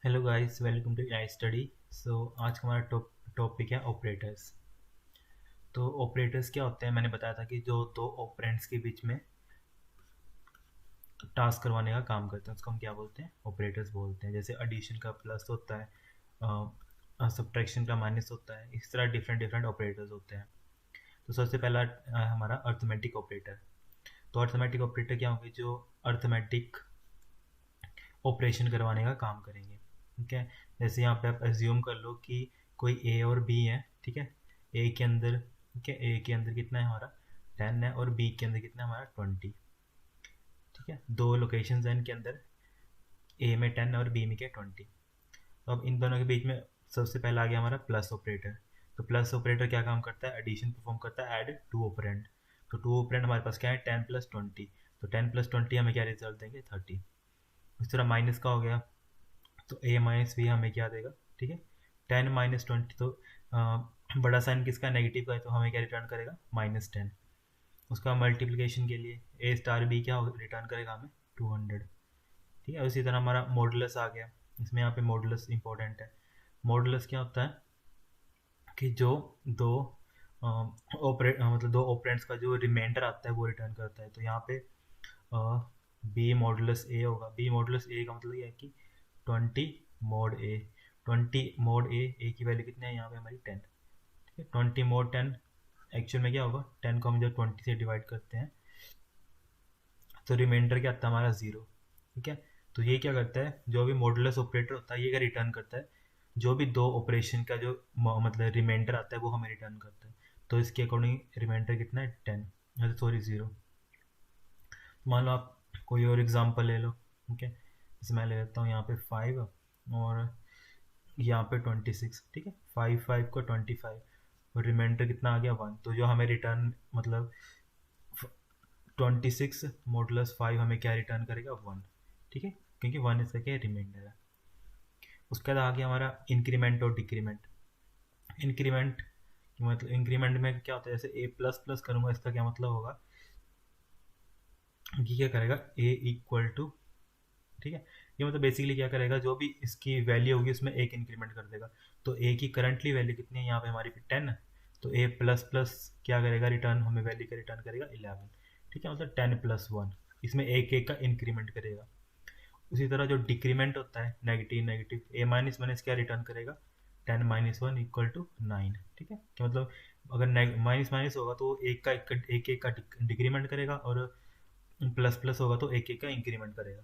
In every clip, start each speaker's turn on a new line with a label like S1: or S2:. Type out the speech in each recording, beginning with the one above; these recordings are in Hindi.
S1: Hello guys, welcome to I study. So आज का हमारा टॉपिक है ऑपरेटर्स। तो ऑपरेटर्स क्या होते हैं, मैंने बताया था कि जो दो ऑपरेंड्स के बीच में टास्क करवाने का काम करते हैं उसको हम क्या बोलते हैं, ऑपरेटर्स बोलते हैं। जैसे एडिशन का प्लस होता है, सब्ट्रैक्शन का माइनस होता है, इस तरह डिफरेंट डिफरेंट ऑपरेटर्स होते हैं। तो सबसे पहला हमारा अर्थमेटिक ऑपरेटर। तो अर्थमेटिक ऑपरेटर क्या होंगे, जो अर्थमेटिक ऑपरेशन करवाने का काम करेंगे। ठीक है, जैसे यहाँ पे आप एज्यूम कर लो कि कोई ए और बी है। ठीक है, ए के अंदर, ठीक है, ए के अंदर कितना है हमारा 10 है और बी के अंदर कितना है हमारा 20। ठीक है, दो लोकेशंस हैं इनके अंदर, ए में 10 और बी में क्या 20। तो अब इन दोनों के बीच में सबसे पहला आ गया हमारा प्लस ऑपरेटर। तो प्लस ऑपरेटर क्या काम करता है, एडिशन परफॉर्म करता है, ऐड टू ऑपरेंड। तो टू ऑपरेंड हमारे पास क्या है 10 + 20। तो 10 + 20 हमें क्या रिजल्ट देंगे 30। इस तरह माइनस का हो गया, तो ए माइनस बी हमें क्या देगा। ठीक है, 10 - 20, तो बड़ा साइन किसका नेगेटिव का है, तो हमें क्या रिटर्न करेगा -10। उसका मल्टीप्लिकेशन के लिए ए स्टार बी क्या रिटर्न करेगा हमें 200। ठीक है, उसी तरह हमारा मॉडुलस आ गया। इसमें यहाँ पे मॉडुलस इंपॉर्टेंट है। मॉडुलस क्या होता है कि जो दो मतलब दो ऑपरेंड्स का जो रिमाइंडर आता है वो रिटर्न करता है। तो यहाँ पे बी मॉडुलस ए होगा। बी मॉडुलस ए का मतलब ये है कि 20 mod ए। 20 mod ए की वैल्यू कितनी है यहाँ पे हमारी 10। ठीक है, 20 mod 10 एक्चुअल में क्या होगा, 10 को हम जब 20 से डिवाइड करते हैं तो रिमाइंडर क्या आता है हमारा 0। ठीक है, तो ये क्या करता है, जो भी मॉडुलस ऑपरेटर होता है ये क्या रिटर्न करता है, जो भी दो ऑपरेशन का जो मतलब रिमाइंडर आता है वो हमें रिटर्न करता है। तो इसके अकॉर्डिंग रिमाइंडर कितना है 10, सॉरी 0। मान लो आप कोई और एग्जांपल ले लो। ठीक है, जैसे मैं ले लेता हूँ यहाँ पे 5 और यहाँ पे 26। ठीक है, 5 को 25 और रिमाइंडर कितना आ गया 1। तो जो हमें रिटर्न मतलब 26 - 5 हमें क्या रिटर्न करेगा 1। ठीक है, क्योंकि 1 इसका क्या रिमाइंडर है। उसके बाद आ गया हमारा इंक्रीमेंट और डिक्रीमेंट। इंक्रीमेंट मतलब इंक्रीमेंट में क्या होता है, जैसे ए प्लस प्लस करूँगा इसका क्या मतलब होगा कि क्या करेगा ए इक्वल टू। ठीक है, ये मतलब बेसिकली क्या करेगा, जो भी इसकी वैल्यू होगी उसमें एक इंक्रीमेंट कर देगा। तो ए की करंटली वैल्यू कितनी है यहाँ पे हमारी 10। तो ए प्लस प्लस क्या करेगा, रिटर्न हमें वैल्यू का रिटर्न करेगा 11। ठीक है, मतलब 10 + 1, इसमें एक एक का इंक्रीमेंट करेगा। उसी तरह जो डिक्रीमेंट होता है नेगेटिव नेगेटिव, ए माइनस माइनस क्या रिटर्न करेगा 10 - 1 = 9। ठीक है, कि मतलब अगर माइनस माइनस होगा तो एक एक का डिक्रीमेंट करेगा और प्लस प्लस होगा तो एक एक का इंक्रीमेंट करेगा।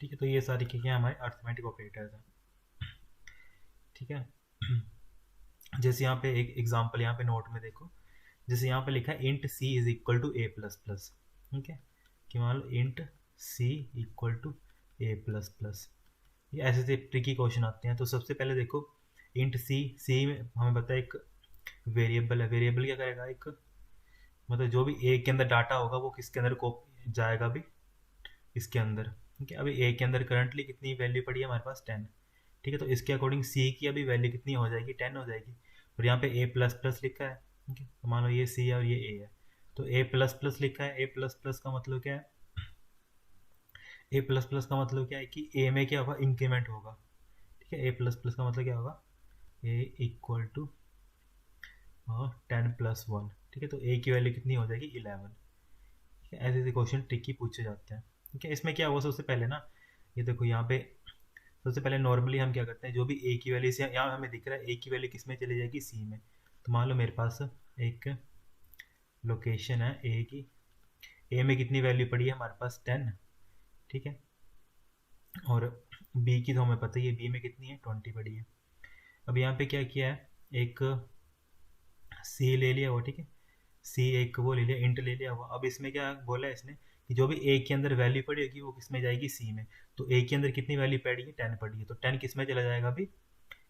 S1: ठीक है, तो ये सारी क्या हमारे अर्थमेटिक ऑपरेटर्स हैं। ठीक है, जैसे यहाँ पे एक एग्जांपल यहाँ पे नोट में देखो। जैसे यहाँ पे लिखा है int C is equal to A plus plus. ठीक है, कि मान लो int C equal to A plus plus. ये ऐसे ऐसे ट्रिकी क्वेश्चन आते हैं। तो सबसे पहले देखो इंट सी, सी में हमें पता है एक वेरिएबल है। वेरिएबल क्या करेगा, एक मतलब जो भी ए के अंदर डाटा होगा वो किसके अंदर को जाएगा भी, इसके अंदर। ठीक है, अभी ए के अंदर करंटली कितनी वैल्यू पड़ी है हमारे पास 10। ठीक है, तो इसके अकॉर्डिंग सी की अभी वैल्यू कितनी हो जाएगी 10 हो जाएगी। और यहाँ पे ए प्लस प्लस लिखा है। ठीक है, तो मान लो ये सी है और ये ए है। तो ए प्लस प्लस लिखा है, ए प्लस प्लस का मतलब क्या है, ए प्लस प्लस का मतलब क्या है कि ए में क्या होगा इंक्रीमेंट होगा। ठीक है, ए प्लस प्लस का मतलब क्या होगा, ए इक्वल टू 10 + 1। ठीक है, तो ए की वैल्यू कितनी हो जाएगी 11। ठीक है, ऐसे ऐसे क्वेश्चन ट्रिकी पूछे जाते हैं। ठीक है, इसमें क्या हुआ सबसे पहले ना, ये देखो यहाँ पे सबसे पहले नॉर्मली हम क्या करते हैं, जो भी ए की वैल्यू से यहाँ हमें दिख रहा है ए की वैल्यू किस में चली जाएगी सी में। तो मान लो मेरे पास एक लोकेशन है ए की, ए में कितनी वैल्यू पड़ी है हमारे पास 10। ठीक है, और बी की तो हमें पता ही है बी में कितनी है 20 पड़ी है। अब यहाँ पे क्या किया है, एक सी ले लिया हुआ। ठीक है, सी एक वो ले लिया, इंट ले लिया हुआ। अब इसमें क्या बोला है इसने कि जो भी ए के अंदर वैल्यू पड़ेगी वो किस में जाएगी सी में। तो ए के अंदर कितनी वैल्यू पड़ी है 10 पड़ी है, तो 10 किस में चला जाएगा अभी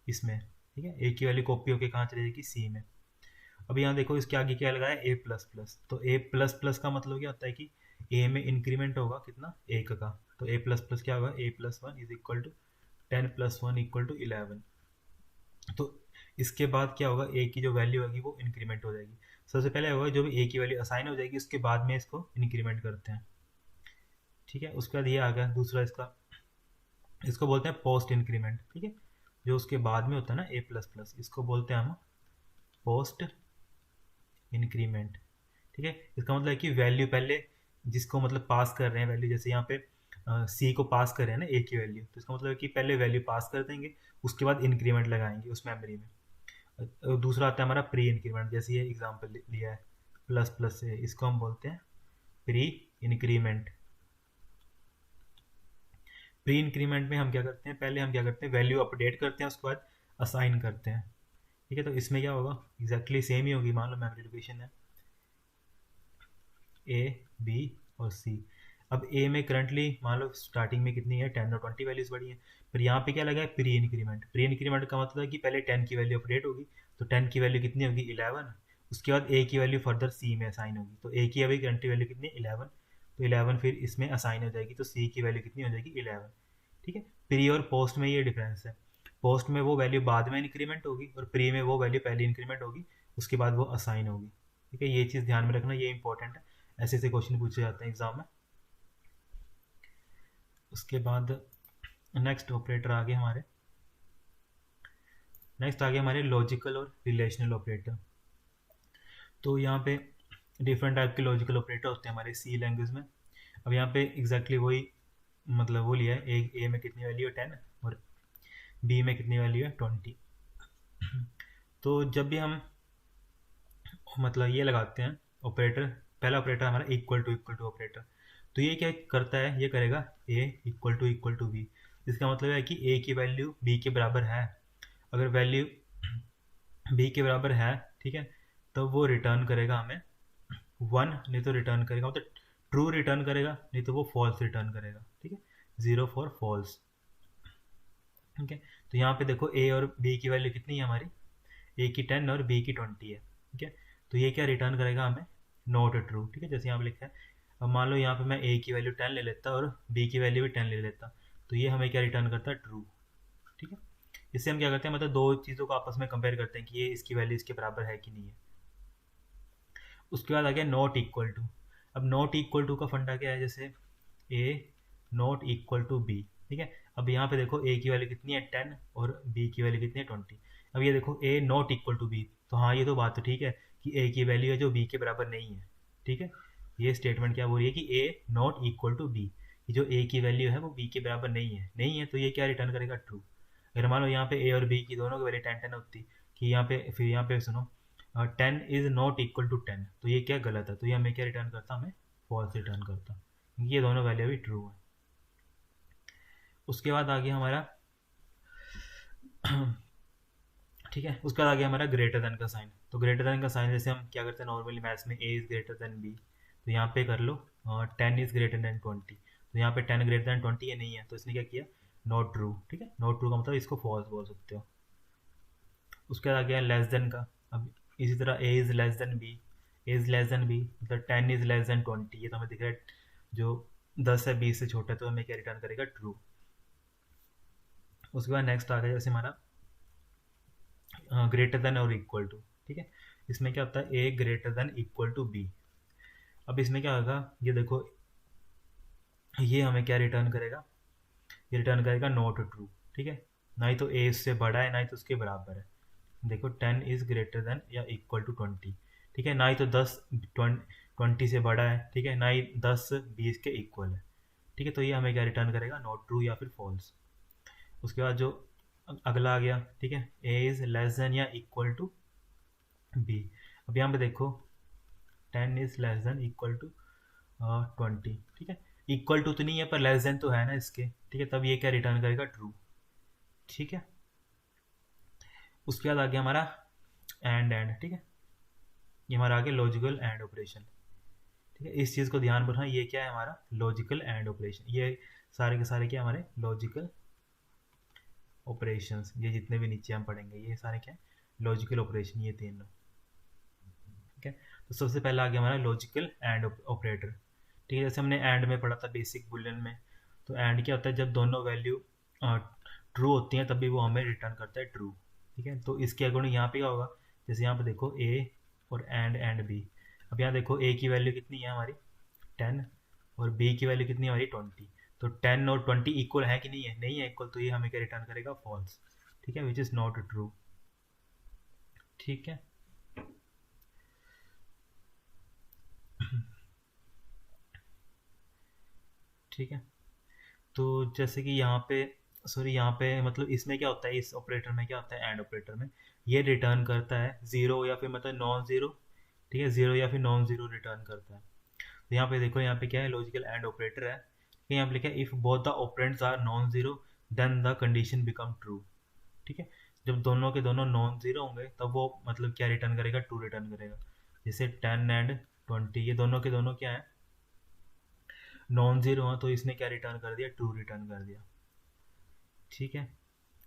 S1: इसमें। ठीक है, ए की वैल्यू कॉपी होकर कहाँ चली जाएगी सी में। अब यहाँ देखो इसके आगे क्या लगाया ए प्लस प्लस। तो ए प्लस प्लस का मतलब क्या होता है कि ए में इंक्रीमेंट होगा कितना एक का। तो ए प्लस प्लस क्या होगा, A+1 इज इक्वल टू 10 + 1 = 11। तो इसके बाद क्या होगा, ए की जो वैल्यू होगी वो इंक्रीमेंट हो जाएगी। सबसे पहले होगा जो भी ए की वैल्यू असाइन हो जाएगी उसके बाद में इसको इंक्रीमेंट करते हैं। ठीक है, उसके बाद ये आ गया दूसरा इसका इसको बोलते हैं पोस्ट इंक्रीमेंट, ठीक है, जो उसके बाद में होता है ना ए प्लस प्लस, इसको बोलते हैं हम पोस्ट इंक्रीमेंट, ठीक है। इसका मतलब है कि वैल्यू पहले जिसको मतलब पास कर रहे हैं वैल्यू, जैसे यहाँ पे सी को पास कर रहे हैं ना ए की वैल्यू, तो इसका मतलब है कि पहले वैल्यू पास कर देंगे, उसके बाद इंक्रीमेंट लगाएंगे उस मेमोरी में। दूसरा आता है हमारा प्री इंक्रीमेंट, जैसे ये एग्जांपल लिया है प्लस प्लस से, इसको हम बोलते हैं प्री इंक्रीमेंट। प्री इंक्रीमेंट में हम क्या करते हैं, पहले हम क्या करते हैं वैल्यू अपडेट करते हैं, उसके बाद असाइन करते हैं, ठीक है। तो इसमें क्या होगा, एग्जैक्टली सेम ही होगी। मान लो मेमोरी लोकेशन है ए बी और सी। अब ए में करंटली मान लो स्टार्टिंग में कितनी है 10 और 20 वैल्यूज बड़ी है, पर यहाँ पे क्या लगा है प्री इंक्रीमेंट। प्री इंक्रीमेंट का मतलब है कि पहले 10 की वैल्यू अपडेट होगी, तो 10 की वैल्यू कितनी होगी 11, उसके बाद ए की वैल्यू फर्दर सी में असाइन होगी, तो ए की अभी करंटली वैल्यू कितनी 11, तो 11 फिर इसमें असाइन हो जाएगी, तो सी की वैल्यू कितनी हो जाएगी 11, ठीक है। प्री और पोस्ट में ये डिफरेंस है, पोस्ट में वो वैल्यू बाद में इंक्रीमेंट होगी और प्री में वो वैल्यू पहले इंक्रीमेंट होगी, उसके बाद वो असाइन होगी, ठीक है। ये चीज़ ध्यान में रखना, ये इंपॉर्टेंट है, ऐसे ऐसे क्वेश्चन पूछे जाते हैं एग्जाम में। उसके बाद नेक्स्ट ऑपरेटर आ गए हमारे, नेक्स्ट आ गए हमारे लॉजिकल और रिलेशनल ऑपरेटर। तो यहाँ पे डिफरेंट टाइप के लॉजिकल ऑपरेटर होते हैं हमारे सी लैंग्वेज में। अब यहाँ पे एग्जैक्टली वही मतलब वो लिया है, ए में कितनी वैल्यू है 10 और बी में कितनी वैल्यू है 20। तो जब भी हम मतलब ये लगाते हैं ऑपरेटर, पहला ऑपरेटर हमारा इक्वल टू ऑपरेटर, तो ये क्या करता है, ये करेगा ए इक्वल टू बी, इसका मतलब है कि ए की वैल्यू बी के बराबर है, अगर वैल्यू बी के बराबर है, ठीक है, तो वो रिटर्न करेगा हमें 1, नहीं तो रिटर्न करेगा मतलब ट्रू रिटर्न करेगा, नहीं तो वो फॉल्स रिटर्न करेगा, ठीक है, 0 फॉर फॉल्स, ठीक है। तो यहाँ पे देखो ए और बी की वैल्यू कितनी है हमारी, ए की 10 और बी की 20 है, ठीक है। तो ये क्या रिटर्न करेगा हमें नॉट ट्रू, ठीक है, जैसे यहाँ पे लिखा है। अब मान लो यहाँ पे मैं ए की वैल्यू 10 ले लेता और बी की वैल्यू भी 10 ले लेता, तो ये हमें क्या रिटर्न करता है ट्रू, ठीक है। इससे हम क्या करते हैं, मतलब दो चीज़ों को आपस में कंपेयर करते हैं कि ये इसकी वैल्यू इसके बराबर है कि नहीं है। उसके बाद आ गया नॉट इक्वल टू। अब नॉट इक्वल टू का फंडा क्या है, जैसे ए नॉट इक्वल टू बी, ठीक है। अब यहाँ पे देखो ए की वैल्यू कितनी है 10 और बी की वैल्यू कितनी है 20। अब ये देखो ए नॉट इक्वल टू बी, तो हाँ ये तो बात तो ठीक है कि ए की वैल्यू है जो बी के बराबर नहीं है, ठीक है। ये स्टेटमेंट क्या बोल रही है कि ए नॉट इक्वल टू बी, जो ए की वैल्यू है वो बी के बराबर नहीं है, तो ये क्या रिटर्न करेगा ट्रू। अगर मान लो यहाँ पे ए और बी की दोनों की वैल्यू 10 10 होती, कि यहाँ पे फिर यहाँ पे सुनो 10 इज नॉट इक्वल टू 10, तो ये क्या गलत है, तो ये हमें क्या रिटर्न करता, हमें फॉल्स रिटर्न करता, क्योंकि ये दोनों वैल्यू भी ट्रू है। उसके बाद आ गया हमारा ठीक है, उसके बाद आ गया हमारा ग्रेटर देन का साइन। तो ग्रेटर देन का साइन जैसे हम क्या करते हैं नॉर्मली मैथ्स में, ए इज ग्रेटर देन बी, तो यहाँ पे कर लो 10 इज ग्रेटर देन 20, तो यहाँ पे 10 ग्रेटर देन 20 ये नहीं है, तो इसने क्या किया नॉट ट्रू, ठीक है। नॉट ट्रू का मतलब इसको फॉल्स बोल सकते हो। उसके बाद आ गया लेस देन का। अब इसी तरह A is less than B, A is less than B मतलब 10 इज़ लेस देन 20, ये तो हमें दिख रहा है जो 10 है 20 से छोटा है, तो हमें क्या रिटर्न करेगा ट्रू। उसके बाद नेक्स्ट आ गया जैसे हमारा ग्रेटर देन और इक्वल टू, ठीक है। इसमें क्या होता है A greater than equal to B. अब इसमें क्या होगा, ये देखो ये हमें क्या रिटर्न करेगा, ये रिटर्न करेगा नॉट ट्रू, ठीक है। ना ही तो ए उससे बड़ा है ना ही तो उसके बराबर है। देखो 10 इज ग्रेटर देन या इक्वल टू 20, ठीक है, ना ही तो 10 20 से बड़ा है, ठीक है, ना ही 10 20 के इक्वल है, ठीक है। तो ये हमें क्या रिटर्न करेगा नॉट ट्रू या फिर फॉल्स। उसके बाद जो अगला आ गया, ठीक है, ए इज लेस देन या इक्वल टू बी। अब यहाँ पे देखो 10 is less than equal to 20, ठीक है। इक्वल टू तो नहीं है पर लेस देन तो है ना इसके, ठीक है, तब ये क्या रिटर्न करेगा ट्रू, ठीक है। उसके बाद आ गया हमारा एंड, ठीक है, ये हमारा आ गया लॉजिकल एंड ऑपरेशन, ठीक है। इस चीज़ को ध्यान रखना, ये क्या है हमारा लॉजिकल एंड ऑपरेशन, ये सारे के सारे क्या हमारे लॉजिकल ऑपरेशंस, ये जितने भी नीचे हम पढ़ेंगे ये सारे क्या है लॉजिकल ऑपरेशन, ये तीनों, ठीक है। तो सबसे पहला आ गया हमारा लॉजिकल एंड ऑपरेटर, ठीक है। जैसे हमने एंड में पढ़ा था बेसिक बुलियन में, तो एंड क्या होता है जब दोनों वैल्यू ट्रू होती हैं तभी वो हमें रिटर्न करता है ट्रू, ठीक है। तो इसके अकॉर्डिंग यहाँ पे क्या होगा, जैसे यहाँ पे देखो ए और एंड बी। अब यहाँ देखो ए की वैल्यू कितनी है हमारी 10 और बी की वैल्यू कितनी है हमारी 20, तो 10 और 20 इक्वल है कि नहीं है, नहीं है इक्वल, तो ये हमें क्या रिटर्न करेगा, फॉल्स। ठीक है, विच इज़ नॉट ट्रू। ठीक है। ठीक है, तो जैसे कि यहाँ पे, सॉरी यहाँ पे मतलब इसमें क्या होता है, इस ऑपरेटर में क्या होता है, एंड ऑपरेटर में ये रिटर्न करता है ज़ीरो या फिर मतलब नॉन ज़ीरो। ठीक है, ज़ीरो या फिर नॉन ज़ीरो रिटर्न करता है। तो यहाँ पे देखो, यहाँ पे क्या है, लॉजिकल एंड ऑपरेटर है। यहाँ पे लिखा है if both the operands are non zero then the condition become true. ठीक है, जब दोनों के दोनों नॉन ज़ीरो होंगे तब वो मतलब क्या रिटर्न करेगा, ट्रू रिटर्न करेगा। जैसे 10 एंड 20 ये दोनों के दोनों क्या है, नॉन ज़ीरो है, तो इसने क्या रिटर्न कर दिया, ट्रू रिटर्न कर दिया। ठीक है,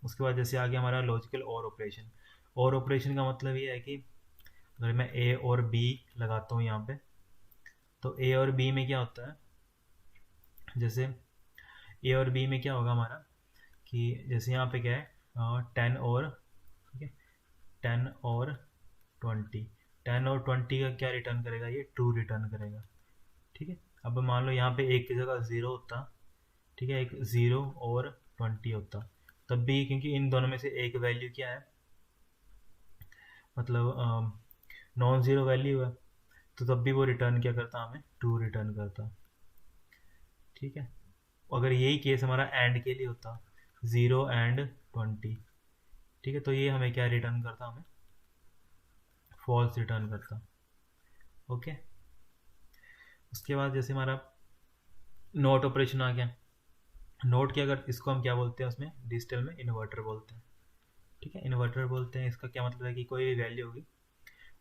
S1: उसके बाद जैसे आ गया हमारा लॉजिकल और ऑपरेशन। और ऑपरेशन का मतलब ये है कि अगर मैं ए और बी लगाता हूँ यहाँ पे, तो ए और बी में क्या होता है, जैसे ए और बी में क्या होगा हमारा, कि जैसे यहाँ पे क्या है, 10 और, ठीक है, 10 और 20, 10 और 20 का क्या रिटर्न करेगा, ये ट्रू रिटर्न करेगा। ठीक है, अब मान लो यहाँ पे एक की जगह ज़ीरो होता, ठीक है, एक ज़ीरो और 20 होता, तब भी क्योंकि इन दोनों में से एक वैल्यू क्या है, मतलब नॉन ज़ीरो वैल्यू है, तो तब भी वो रिटर्न क्या करता, हमें ट्रू रिटर्न करता। ठीक है, अगर यही केस हमारा एंड के लिए होता, ज़ीरो एंड 20, ठीक है, तो ये हमें क्या रिटर्न करता, हमें फॉल्स रिटर्न करता। ओके, उसके बाद जैसे हमारा नोट ऑपरेशन आ गया। नोट क्या कर, इसको हम क्या बोलते हैं, उसमें डिजिटल में इन्वर्टर बोलते हैं। ठीक है, इन्वर्टर बोलते हैं, इसका क्या मतलब है कि कोई भी वैल्यू होगी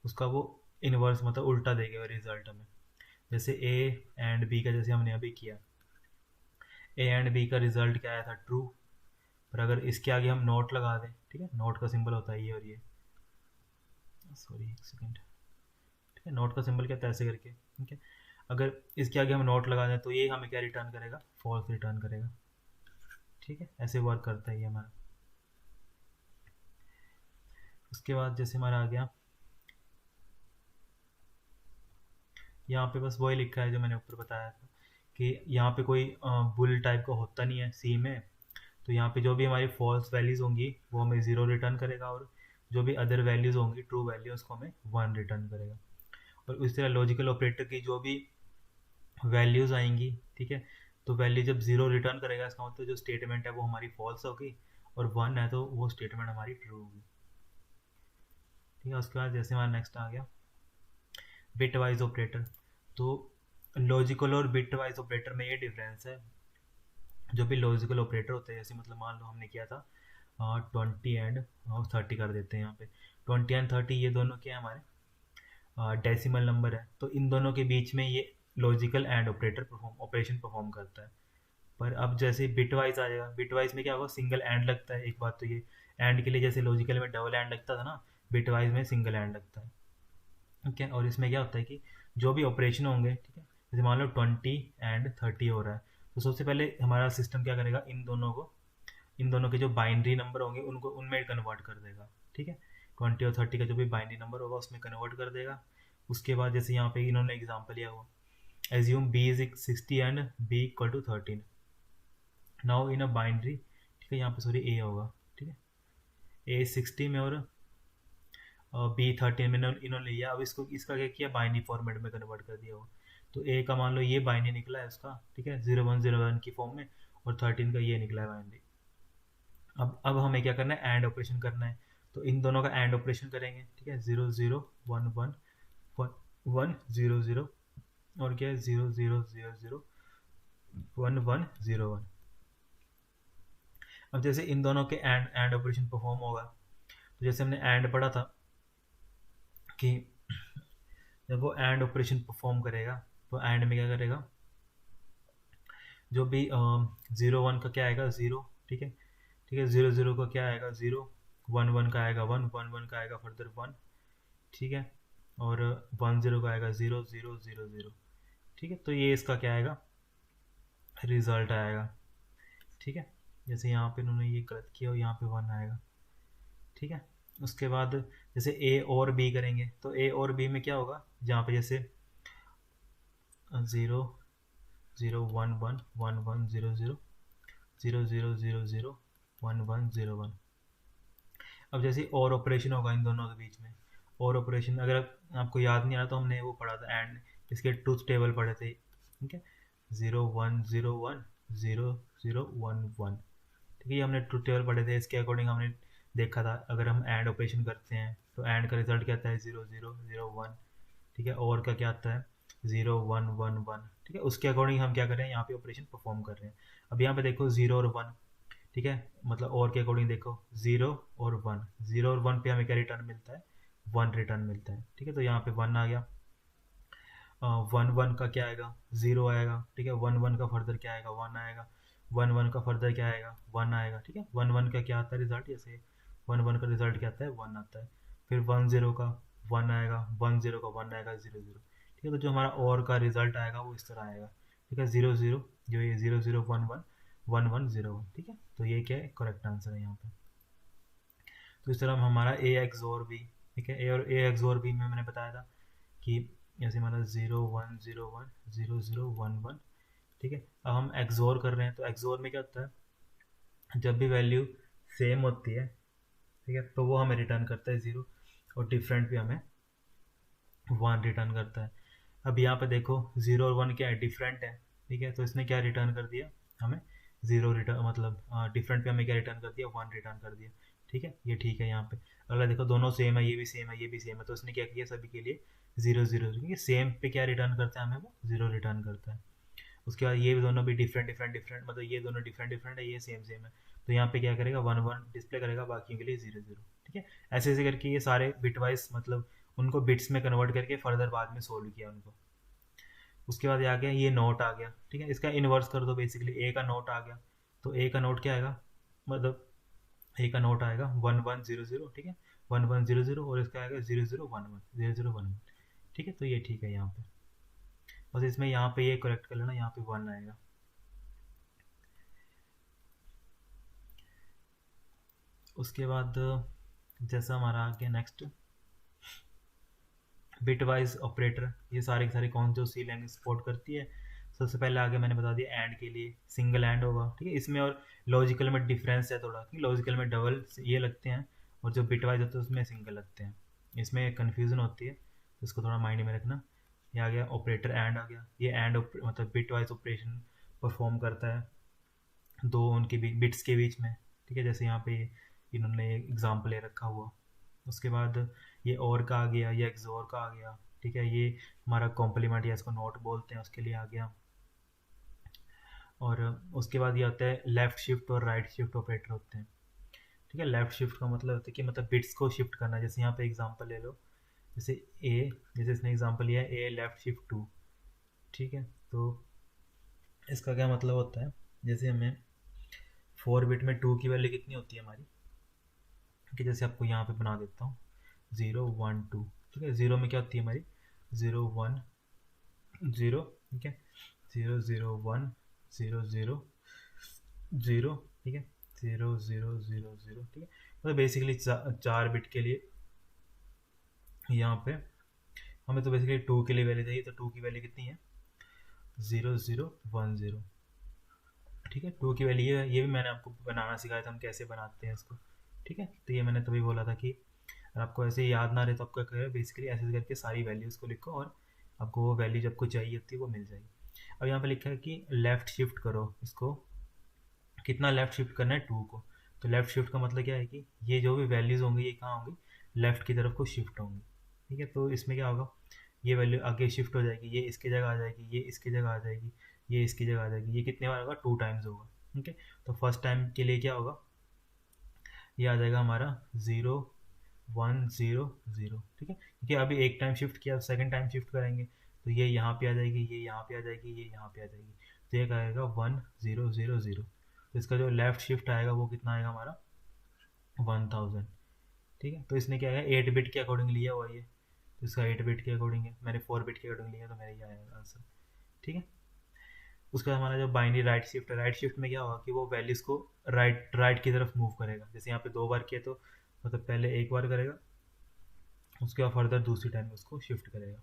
S1: उसका वो इन्वर्स मतलब उल्टा देगा रिजल्ट में। जैसे ए एंड बी का जैसे हमने अभी किया, ए एंड बी का रिजल्ट क्या आया था, ट्रू। पर अगर इसके आगे हम नोट लगा दें, ठीक है, नोट का सिंबल होता है ये और ये, सॉरी एक सेकेंड, ठीक है, नोट का सिंबल क्या होता है, ऐसे करके। ठीक है, अगर इसके आगे हम नोट लगा दें तो ये हमें क्या रिटर्न करेगा, फॉल्स रिटर्न करेगा। ठीक है, ऐसे वर्क करता है ये हमारा। उसके बाद जैसे हमारा आ गया, यहाँ पे बस वही लिखा है जो मैंने ऊपर बताया था, कि यहाँ पे कोई बुल टाइप का होता नहीं है सी में। तो यहाँ पे जो भी हमारी फॉल्स वैल्यूज़ होंगी वो हमें ज़ीरो रिटर्न करेगा, और जो भी अदर वैल्यूज़ होंगी ट्रू वैल्यू, उसको हमें वन रिटर्न करेगा। और उस तरह लॉजिकल ऑपरेटर की जो भी वैल्यूज़ आएंगी, ठीक है, तो वैल्यू जब ज़ीरो रिटर्न करेगा इसका मतलब जो स्टेटमेंट है वो हमारी फॉल्स होगी, और वन है तो वो स्टेटमेंट हमारी ट्रू होगी। ठीक है, उसके बाद जैसे हमारा नेक्स्ट आ गया बिट वाइज ऑपरेटर। तो लॉजिकल और बिट वाइज ऑपरेटर में ये डिफरेंस है। जो भी लॉजिकल ऑपरेटर होते हैं, जैसे मतलब मान लो हमने किया था 20 एंड 30 कर देते हैं यहाँ पे, 20 एंड 30 ये दोनों क्या है, हमारे डेसिमल नंबर है, तो इन दोनों के बीच में ये लॉजिकल एंड ऑपरेशन परफॉर्म करता है। पर अब जैसे बिट वाइज आ जाएगा, बिट वाइज में क्या होगा, सिंगल एंड लगता है। एक बात तो ये, एंड के लिए जैसे लॉजिकल में डबल एंड लगता था ना, बिट वाइज में सिंगल एंड लगता है। ठीक है, और इसमें क्या होता है कि जो भी ऑपरेशन होंगे, ठीक है, जैसे मान लो 20 एंड 30 हो रहा है, तो सबसे पहले हमारा सिस्टम क्या करेगा, इन दोनों के जो बाइनरी नंबर होंगे उनको उनमें कन्वर्ट कर देगा। ठीक है, 20 और 30 का जो भी बाइनरी नंबर होगा उसमें कन्वर्ट कर देगा। उसके बाद जैसे यहाँ पे इन्होंने एग्जाम्पल लिया हुआ, assume B is 60 and B equal to 13, now in a binary, ठीक है, यहाँ पे सॉरी ए होगा, ठीक है, ए 60 में और बी 13 में इन्होंने लिया। अब इसको इसका क्या किया, बाइनरी फॉर्मेट में कन्वर्ट कर दिया हो, तो ए का मान लो ये बाइनरी निकला है उसका, ठीक है, 0101 की फॉर्म में, और 13 का ये निकला है बाइनरी। अब हमें क्या करना है, एंड ऑपरेशन करना है, तो इन दोनों का एंड ऑपरेशन करेंगे। ठीक है, 0011 1 1 0 0, और क्या है 0000 11 0 1। अब जैसे इन दोनों के एंड एंड ऑपरेशन परफॉर्म होगा, तो जैसे हमने एंड पढ़ा था कि जब वो एंड ऑपरेशन परफॉर्म करेगा तो एंड में क्या करेगा, जो भी 01 का क्या आएगा, ज़ीरो, ठीक है, ठीक है, 00 का क्या आएगा, ज़ीरो, 11 का आएगा 1, 11 का आएगा फर्दर 1, ठीक है, और 10 का आएगा 0000। ठीक है, तो ये इसका क्या आएगा, रिजल्ट आएगा। ठीक है, जैसे यहाँ पे इन्होंने ये गलत किया और यहाँ पे 1 आएगा। ठीक है, उसके बाद जैसे ए और बी करेंगे, तो ए और बी में क्या होगा, जहाँ पे जैसे 0 0111100 00001101। अब जैसे और ऑपरेशन होगा इन दोनों के बीच में, और ऑपरेशन अगर आपको याद नहीं आ रहा तो हमने वो पढ़ा था एंड, इसके ट्रूथ टेबल पढ़े थे, ठीक है, 01010011, ठीक है, ये हमने ट्रूथ टेबल पढ़े थे, इसके अकॉर्डिंग हमने देखा था अगर हम एंड ऑपरेशन करते हैं तो एंड का रिजल्ट क्या आता है 0001, ठीक है, और का क्या आता है 0111, ठीक है, उसके अकॉर्डिंग हम क्या कर रहे हैं यहाँ पे ऑपरेशन परफॉर्म कर रहे हैं। अब यहाँ पे देखो 0 और 1, ठीक है, मतलब और के अकॉर्डिंग देखो 0 और 1, 0 और 1 पे हमें क्या रिटर्न मिलता है, 1 रिटर्न मिलता है, ठीक है, तो यहाँ पे 1 आ गया। 1 1 का क्या आएगा, 0 आएगा, ठीक है, 1 1 का फर्दर क्या आएगा, 1 आएगा, 1 1 का फर्दर क्या आएगा, 1 आएगा, ठीक है, 1 1 का क्या आता है रिजल्ट, जैसे 1 1 का रिजल्ट क्या आता है, 1 आता है, फिर 1 0 का 1 आएगा, 1 0 का 1 आएगा, 0 0, ठीक है, तो जो हमारा और का रिजल्ट आएगा वो इस तरह आएगा, ठीक है, 0 0, जो ये 0 0 1 1 1 1 0 1, ठीक है, तो ये क्या है करेक्ट आंसर है यहाँ पे। तो इस तरह हमारा ए एक्स और बी, ठीक है, ए और ए एक्स और बी में मैंने बताया था कि जैसे मतलब 01010011, ठीक है, अब हम एक्सोर कर रहे हैं तो एक्सोर में क्या होता है, जब भी वैल्यू सेम होती है, ठीक है, तो वो हमें रिटर्न करता है 0, और डिफरेंट भी हमें 1 रिटर्न करता है। अब यहाँ पे देखो 0 और 1 क्या है, डिफरेंट है, ठीक है, तो इसने क्या रिटर्न कर दिया हमें 0 रिटर्न, मतलब डिफरेंट पे हमें क्या रिटर्न कर दिया, 1 रिटर्न कर दिया, ठीक है, ये ठीक है। यहाँ पे अगला देखो दोनों सेम है, ये भी सेम है, ये भी सेम है, तो उसने क्या किया सभी के लिए 0 0, ठीक है, सेम पे क्या रिटर्न करता है हमें, वो 0 रिटर्न करता है। उसके बाद ये भी दोनों भी डिफरेंट डिफरेंट डिफरेंट, मतलब ये दोनों डिफरेंट डिफरेंट है, ये सेम सेम है, तो यहाँ पे क्या करेगा 1 1 डिस्प्ले करेगा, बाकी के लिए 0 0, ठीक है। ऐसे ऐसे करके ये सारे बिट वाइज, मतलब उनको बिट्स में कन्वर्ट करके फर्दर बाद में सोल्व किया उनको। उसके बाद आ गया ये नोट आ गया, ठीक है, इसका इन्वर्स कर दो, बेसिकली ए का नोट आ गया, तो ए का नोट क्या आएगा, मतलब ए का नोट आएगा 1 1 0 0, ठीक है, 1 1 0 0, और इसका आएगा 0 0 1 1 0 0 1 1, ठीक है, तो ये ठीक है। यहाँ पे बस इसमें यहाँ पे ये करेक्ट कर लेना, यहाँ पे 1 आएगा। उसके बाद जैसा हमारा आ गया नेक्स्ट बिट वाइज ऑपरेटर, ये सारे के सारे कौन जो सी लैंग्वेज सपोर्ट करती है। सबसे पहले आगे मैंने बता दिया एंड के लिए सिंगल एंड होगा, ठीक है, इसमें और लॉजिकल में डिफरेंस है थोड़ा, कि लॉजिकल में डबल ये लगते हैं और जो बिट वाइज होते हैं उसमें सिंगल लगते हैं, इसमें कन्फ्यूज़न होती है, तो इसको थोड़ा माइंड में रखना। ये आ गया ऑपरेटर एंड आ गया, ये एंड मतलब बिट वाइज ऑपरेशन परफॉर्म करता है दो उनके बिट्स के बीच में, ठीक है, जैसे यहाँ पे इन्होंने एग्जाम्पल ले रखा हुआ। उसके बाद ये और का आ गया, ये एक्सोर का आ गया, ठीक है, ये हमारा कॉम्प्लीमेंट या इसको नोट बोलते हैं उसके लिए आ गया। और उसके बाद ये आता है लेफ़्ट शिफ्ट और राइट शिफ्ट ऑपरेटर होते हैं, ठीक है। लेफ़्ट शिफ्ट का मतलब होता है कि मतलब बिट्स को शिफ्ट करना, जैसे यहाँ पे एग्जांपल ले लो, जैसे ए, जैसे इसने एग्जांपल लिया है ए लेफ़्ट शिफ्ट 2, ठीक है, तो इसका क्या मतलब होता है, जैसे हमें 4 बिट में 2 की वैल्यू कितनी होती है हमारी, कि जैसे आपको यहाँ पे बना देता हूँ 0 1 2, ठीक है, 0 में क्या होती है हमारी 0 1 0, ठीक है, 0 0 1 0 0 0, ठीक है, 0 0 0 0, ठीक है, मतलब बेसिकली 4 बिट के लिए यहाँ पे हमें तो बेसिकली 2 के लिए वैल्यू चाहिए, तो 2 की वैल्यू कितनी है 0 0 1 0, ठीक है, 2 की वैल्यू ये भी मैंने आपको बनाना सिखाया था हम कैसे बनाते हैं इसको, ठीक है, तो ये मैंने तभी बोला था कि आपको ऐसे याद ना रहे तो आपको करें बेसिकली ऐसे करके सारी वैल्यूज़ को लिखो और आपको वो वैल्यू जब को चाहिए होती है वो मिल जाएगी। अब यहाँ पे लिखा है कि लेफ़्ट शिफ्ट करो इसको, कितना लेफ़्ट शिफ्ट करना है 2 को, तो लेफ़्ट शिफ्ट का मतलब क्या है कि ये जो भी वैल्यूज़ होंगी ये कहाँ होंगी, लेफ़्ट की तरफ को शिफ्ट होंगी, ठीक है, तो इसमें क्या होगा, ये वैल्यू आगे शिफ्ट हो जाएगी, ये इसकी जगह आ जाएगी, ये इसकी जगह आ जाएगी, ये इसकी जगह आ जाएगी, ये कितने बार होगा 2 टाइम्स होगा, ठीक है, तो फर्स्ट टाइम के लिए क्या होगा, ये आ जाएगा हमारा 0 1 0 0, ठीक है, क्योंकि अभी एक टाइम शिफ्ट किया, सेकंड टाइम शिफ्ट करेंगे तो ये यहाँ पे आ जाएगी, ये यहाँ पे आ जाएगी, ये यहाँ पे आ जाएगी, तो ये आएगा 1 0 0 0, तो इसका जो लेफ्ट शिफ्ट आएगा वो कितना आएगा हमारा 1000, ठीक है, तो इसने क्या है 8 बिट के अकॉर्डिंग लिया हुआ ये, तो इसका 8 बिट के अकॉर्डिंग है, मैंने 4 बिट के अकॉर्डिंग लिया तो मेरा ये आएगा आंसर, ठीक है। उसका हमारा जो बाइनरी राइट शिफ्ट है, राइट शिफ्ट में क्या होगा कि वो वैल्यूज़ को राइट की तरफ मूव करेगा, जैसे यहाँ पे 2 बार किया तो मतलब पहले एक बार करेगा, उसके बाद फर्दर दूसरी टाइम उसको शिफ्ट करेगा,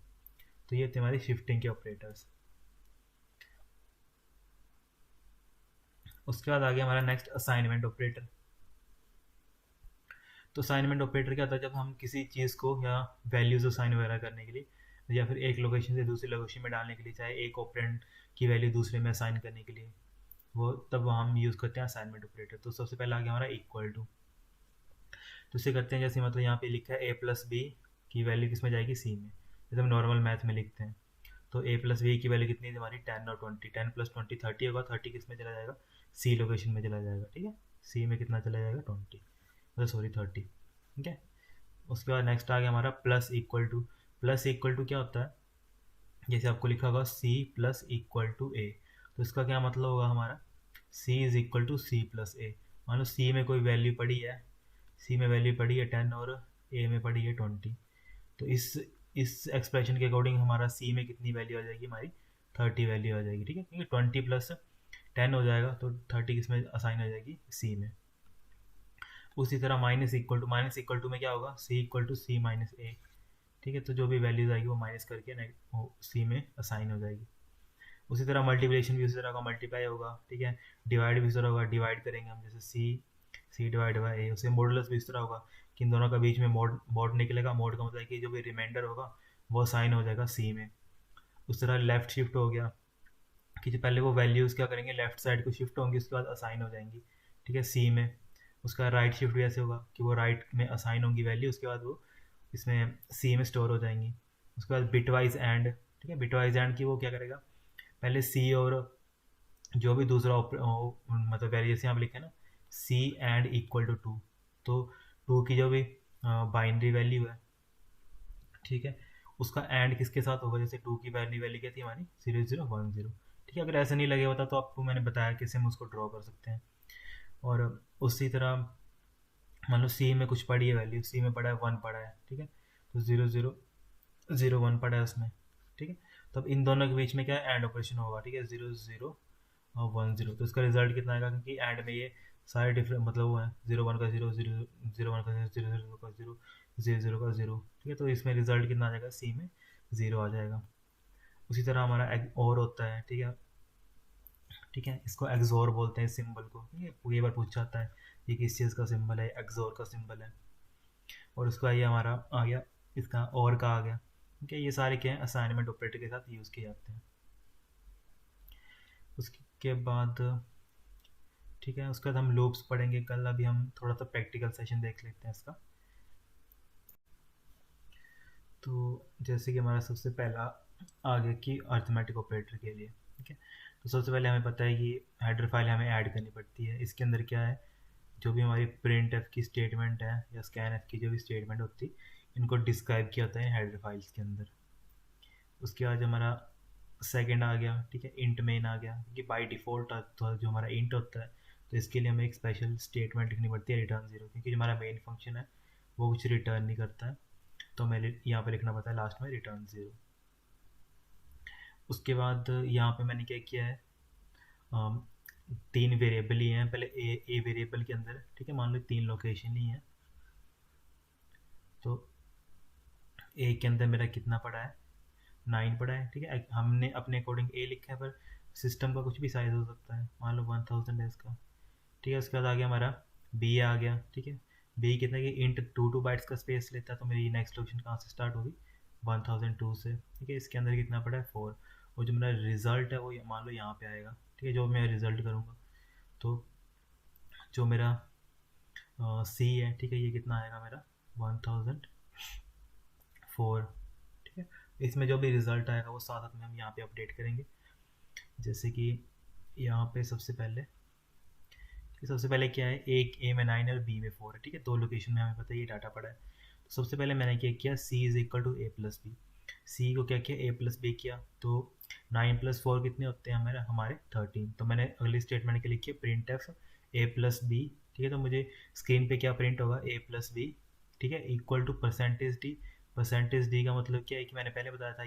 S1: तो ये थे हमारी शिफ्टिंग के ऑपरेटर्स। उसके बाद आ गया हमारा नेक्स्ट असाइनमेंट ऑपरेटर। तो असाइनमेंट ऑपरेटर क्या होता है, जब हम किसी चीज़ को या वैल्यूज़ असाइन वगैरह करने के लिए या फिर एक लोकेशन से दूसरी लोकेशन में डालने के लिए, चाहे एक ऑपरेंड की वैल्यू दूसरे में असाइन करने के लिए, वो तब हम यूज़ करते हैं असाइनमेंट ऑपरेटर। तो सबसे पहले आ गया हमारा इक्वल टू। तो इसे करते हैं जैसे मतलब यहाँ पे लिखा है a+b की वैल्यू किस में जाएगी, सी में, जैसे हम नॉर्मल मैथ में लिखते हैं। तो a+b की वैल्यू कितनी है हमारी, 10 और 20, 10 + 20 30 होगा, 30 किस में चला जाएगा, सी लोकेशन में चला जाएगा। ठीक है, सी में कितना चला जाएगा, 20, मतलब सॉरी 30। ठीक है, उसके बाद नेक्स्ट आ गया हमारा plus equal to. Plus equal to क्या होता है, जैसे आपको लिखा होगा c plus equal to A, तो इसका क्या मतलब होगा हमारा, c is equal to C plus A. मान लो c में कोई वैल्यू पड़ी है, c में वैल्यू पड़ी है 10 और a में पड़ी है 20, तो इस एक्सप्रेशन के अकॉर्डिंग हमारा c में कितनी वैल्यू आ जाएगी, हमारी 30 वैल्यू आ जाएगी। ठीक है, क्योंकि 20 + 10 हो जाएगा, तो 30 किस में असाइन हो जाएगी, c में। उसी तरह माइनस इक्वल टू में क्या होगा, c equal to C minus A. ठीक है, तो जो भी वैल्यूज आएगी वो माइनस करके सी में असाइन हो जाएगी। उसी तरह मल्टीप्लिकेशन भी उसी तरह का मल्टीप्लाई होगा। ठीक है, डिवाइड भी इस तरह होगा, डिवाइड करेंगे हम, जैसे सी डिवाइड बाई ए। उसे मॉडुलस भी इस तरह होगा कि इन दोनों का बीच में मोड निकलेगा। मोड का मतलब है कि जो भी रिमाइंडर होगा वो असाइन हो जाएगा सी में। उस तरह लेफ्ट शिफ्ट हो गया कि जो पहले वो वैल्यूज़ क्या करेंगे, लेफ्ट साइड को शिफ्ट होंगी, उसके बाद असाइन हो जाएंगी। ठीक है, सी में। उसका राइट शिफ्ट भी ऐसे होगा कि वो राइट में असाइन होंगी वैल्यू, उसके बाद वो इसमें सी में स्टोर हो जाएंगी। उसके बाद बिटवाइज एंड। ठीक है, बिटवाइज एंड की वो क्या करेगा, पहले सी और जो भी दूसरा मतलब वैल्यू जैसे यहाँ पे लिखे ना, सी एंड इक्वल टू 2, तो 2 की जो भी बाइनरी वैल्यू है, ठीक है, उसका एंड किसके साथ होगा, जैसे 2 की बाइनरी वैल्यू क्या थी हमारी, 0010। ठीक है, अगर ऐसा नहीं लगे होता तो आपको मैंने बताया कैसे हम उसको ड्रॉ कर सकते हैं। और उसी तरह मान लो सी में कुछ पड़ी है वैल्यू, सी में पड़ा है 1 पड़ा है। ठीक है, तो 0001 पड़ा है उसमें। ठीक है, तो अब इन दोनों के बीच में क्या है, एंड ऑपरेशन होगा। ठीक है, 0010, तो इसका रिजल्ट कितना आएगा, क्योंकि एंड में ये सारे डिफरेंट मतलब वो है, 01 का 0, 01 का 0, 00 का 0, 00 का 0। ठीक है, तो इसमें रिजल्ट कितना आ जाएगा, सी में 0 आ जाएगा। उसी तरह हमारा और होता है। ठीक है, ठीक है, इसको एक्सोर बोलते हैं सिंबल को। ठीक है, कई बार पूछा जाता है ये किस चीज़ का सिंबल है, एक्सोर का सिंबल है। और उसका ये हमारा आ गया, इसका और का आ गया। ठीक है, ये सारे क्या हैं, असाइनमेंट ऑपरेटर के साथ यूज़ किए जाते हैं। उसके बाद ठीक है, उसके बाद हम लूप्स पढ़ेंगे कल। अभी हम थोड़ा सा प्रैक्टिकल सेशन देख लेते हैं इसका। तो जैसे कि हमारा सबसे पहला आगे की अर्थमेटिक ऑपरेटर के लिए। ठीक है, तो सबसे पहले हमें पता है कि हेडर फाइल हमें ऐड करनी पड़ती है। इसके अंदर क्या है, जो भी हमारी प्रिंट एफ की स्टेटमेंट है या स्कैन एफ की जो भी स्टेटमेंट होती है, इनको डिस्क्राइब किया होता है हेडर फाइल्स के अंदर। उसके बाद हमारा सेकंड आ गया, ठीक है, इंट मेन आ गया, क्योंकि बाय डिफ़ॉल्ट तो जो हमारा इंट होता है, तो इसके लिए हमें एक स्पेशल स्टेटमेंट लिखनी पड़ती है, रिटर्न 0, क्योंकि जो हमारा मेन फंक्शन है वो कुछ रिटर्न नहीं करता है, तो हमें यहाँ पे लिखना पड़ता है लास्ट में रिटर्न 0। उसके बाद यहाँ पे मैंने क्या किया है, 3 वेरिएबल ही हैं पहले। ए वेरिएबल के अंदर, ठीक है, मान लो 3 लोकेशन ही है, तो ए के अंदर मेरा कितना पड़ा है, 9 पड़ा है। ठीक है, हमने अपने अकॉर्डिंग ए लिखा है, पर सिस्टम का कुछ भी साइज हो सकता है, मान लो 1000 है इसका। ठीक है, उसके बाद आ गया हमारा बी आ गया। ठीक है, बी कितना कि इंट 2 बाइट्स का स्पेस लेता है, तो मेरी नेक्स्ट लोकेशन कहाँ से स्टार्ट होगी, 1002 से। ठीक है, इसके अंदर कितना पड़ा है, 4। और जो मेरा रिजल्ट है वो मान लो यहाँ पे आएगा। ठीक है, जो मैं रिजल्ट करूँगा, तो जो मेरा सी है, ठीक है, ये कितना आएगा मेरा 1004। ठीक है, इसमें जो भी रिजल्ट आएगा वो साथ साथ में हम यहाँ पे अपडेट करेंगे। जैसे कि यहाँ पे सबसे पहले क्या है, एक ए में 9 और बी में 4 है। ठीक है, 2 लोकेशन में हमें पता है ये डाटा पड़ा है। तो सबसे पहले मैंने क्या किया, C is equal to A plus B. C को क्या किया, ए प्लस बी किया, तो 9 + 4 कितने होते हैं हमारे 13। तो मैंने अगली स्टेटमेंट के लिए किया print F A plus B. ठीक है, तो मुझे स्क्रीन पे क्या प्रिंट होगा, ए प्लस बी। ठीक है, equal to percentage D. Percentage D का मतलब क्या है कि मैंने पहले बताया था,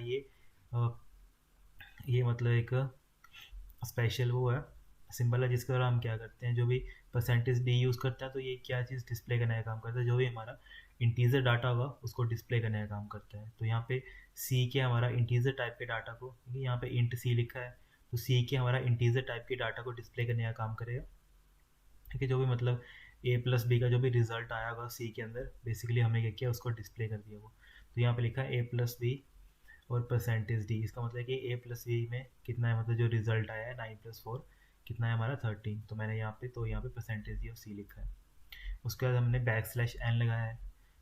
S1: ये मतलब एक स्पेशल वो है, सिंबल है, जिसके द्वारा हम क्या करते हैं, जो भी परसेंटेज डी यूज़ करते हैं, तो ये क्या चीज़ डिस्प्ले करने का काम करता है, जो भी हमारा इंटीजर डाटा होगा उसको डिस्प्ले करने का काम करता है। तो यहाँ पे सी के हमारा इंटीजर टाइप के डाटा को, क्योंकि यहाँ पे इंट सी लिखा है, तो सी के हमारा इंटीजर टाइप के डाटा को डिस्प्ले करने का काम करेगा। ठीक है, जो भी मतलब ए प्लस बी का जो भी रिजल्ट आया होगा सी के अंदर, बेसिकली हमने क्या किया, उसको डिस्प्ले कर दिया वो। तो यहाँ पे लिखा है ए प्लस बी और परसेंटेज डी। इसका मतलब है कि ए प्लस बी में कितना है, मतलब जो रिजल्ट आया है 9+4 कितना है हमारा 13। तो मैंने यहाँ पे परसेंटेज डी और सी लिखा है। उसके बाद हमने \n लगाया है।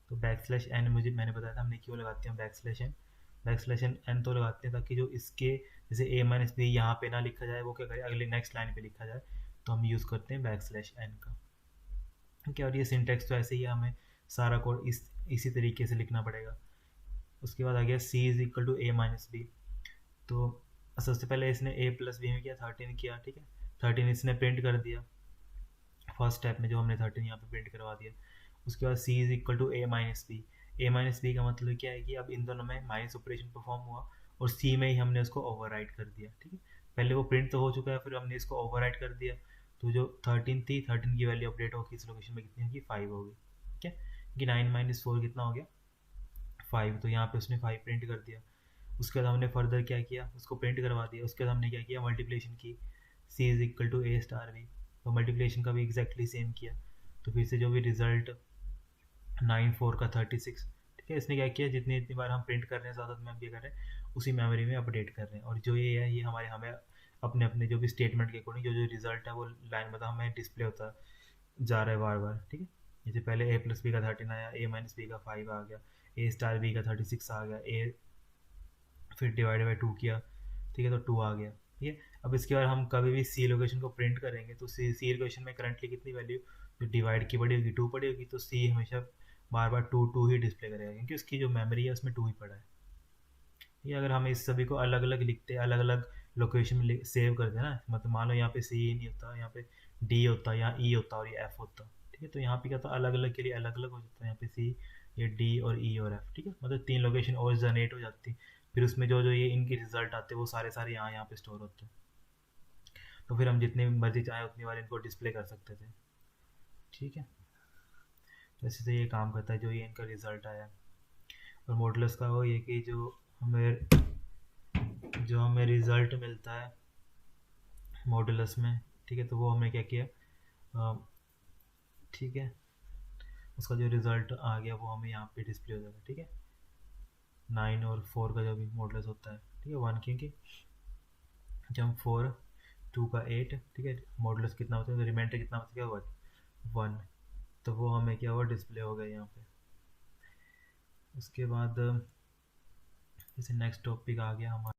S1: तो \n मैंने बताया था हमने क्यों लगाते हैं \n तो लगाते हैं ताकि जो इसके जैसे a माइनस बी यहाँ पे ना लिखा जाए, वो क्या करें अगले नेक्स्ट लाइन पे लिखा जाए, तो हम यूज़ करते हैं \n का। ठीक है, और ये सिंटेक्स तो ऐसे ही है, हमें सारा कोड इसी तरीके से लिखना पड़ेगा। उसके बाद आ गया c is equal to a minus B. तो सबसे पहले इसने a प्लस बी में किया 13 किया। ठीक है, 13 इसने प्रिंट कर दिया फर्स्ट स्टेप में, जो हमने 13 यहाँ पे प्रिंट करवा दिया। उसके बाद c is equal to a minus B. a minus B का मतलब क्या है कि अब इन दोनों में माइनस ऑपरेशन परफॉर्म हुआ और c में ही हमने उसको ओवरराइट कर दिया। ठीक है, पहले वो प्रिंट तो हो चुका है, फिर हमने इसको ओवरराइट कर दिया। तो जो 13 थी, 13 की वैल्यू अपडेट होगी इस लोकेशन में कितनी होगी, 5 होगी। ठीक है, क्योंकि 9 - 4 कितना हो गया, 5। तो यहाँ पे उसने 5 प्रिंट कर दिया। उसके बाद हमने फर्दर क्या किया, उसको प्रिंट करवा दिया। उसके बाद हमने क्या किया, मल्टीप्लिकेशन की, c is equal to a star b। तो मल्टीप्लिकेशन का भी एग्जैक्टली सेम किया। तो फिर से जो भी रिजल्ट 9 4 का 36। ठीक है, इसने क्या किया, जितनी जितनी बार हम प्रिंट कर रहे हैं ज़्यादा में हम क्या कर रहे हैं, उसी मेमोरी में अपडेट कर रहे हैं। और जो ये है, ये हमें अपने अपने जो भी स्टेटमेंट के अकॉर्डिंग जो रिजल्ट है वो लाइन मतलब हमें डिस्प्ले होता जा रहा है बार बार। ठीक है, जैसे पहले a प्लस बी का 13 आया, a माइनस बी का 5 आ गया, a स्टार बी का 36 आ गया, a फिर डिवाइड बाई 2 किया। ठीक है, तो 2 आ गया। ठीक है, अब इसके बाद हम कभी भी सी लोकेशन को प्रिंट करेंगे तो सी लोकेशन में करंटली कितनी वैल्यू, जो डिवाइड की पड़ी होगी 2 पड़ी होगी, तो सी हमेशा बार बार 2 ही डिस्प्ले करेगा, क्योंकि उसकी जो मेमोरी है उसमें 2 ही पड़ा है। ये अगर हम इस सभी को अलग अलग लिखते हैं, अलग अलग लोकेशन में सेव करते हैं ना, मतलब मान लो यहाँ पे सी नहीं होता, यहाँ पे डी होता, यहाँ ई होता और ये एफ होता। ठीक है, तो यहाँ पे क्या होता, अलग अलग के लिए अलग अलग हो जाता है, यहाँ पे सी, ये डी और ई और एफ। ठीक है, मतलब 3 लोकेशन और जनरेट हो जाती। फिर उसमें जो जो ये इनके रिजल्ट आते हैं वो सारे सारे यहाँ पे स्टोर होते हैं। तो फिर हम जितनी मर्जी चाहे उतनी बार इनको डिस्प्ले कर सकते थे। ठीक है, तो ऐसे से ये काम करता है जो ये इनका रिजल्ट आया। और मॉडुलस का वो ये कि जो हमें रिजल्ट मिलता है मॉडुलस में, ठीक है, तो वो हमने क्या किया, ठीक है, उसका जो रिजल्ट आ गया वो हमें यहाँ पे डिस्प्ले हो जाएगा। ठीक है, 9 और 4 का जो भी मॉडुलस होता है, ठीक है, 1, क्योंकि जब 4 2 का 8, ठीक है, मॉडुलस कितना होता है, तो रिमाइंडर कितना होता है, 1, तो वो हमें क्या हुआ, डिस्प्ले हो गया यहाँ पे। उसके बाद जैसे नेक्स्ट टॉपिक आ गया हमारा,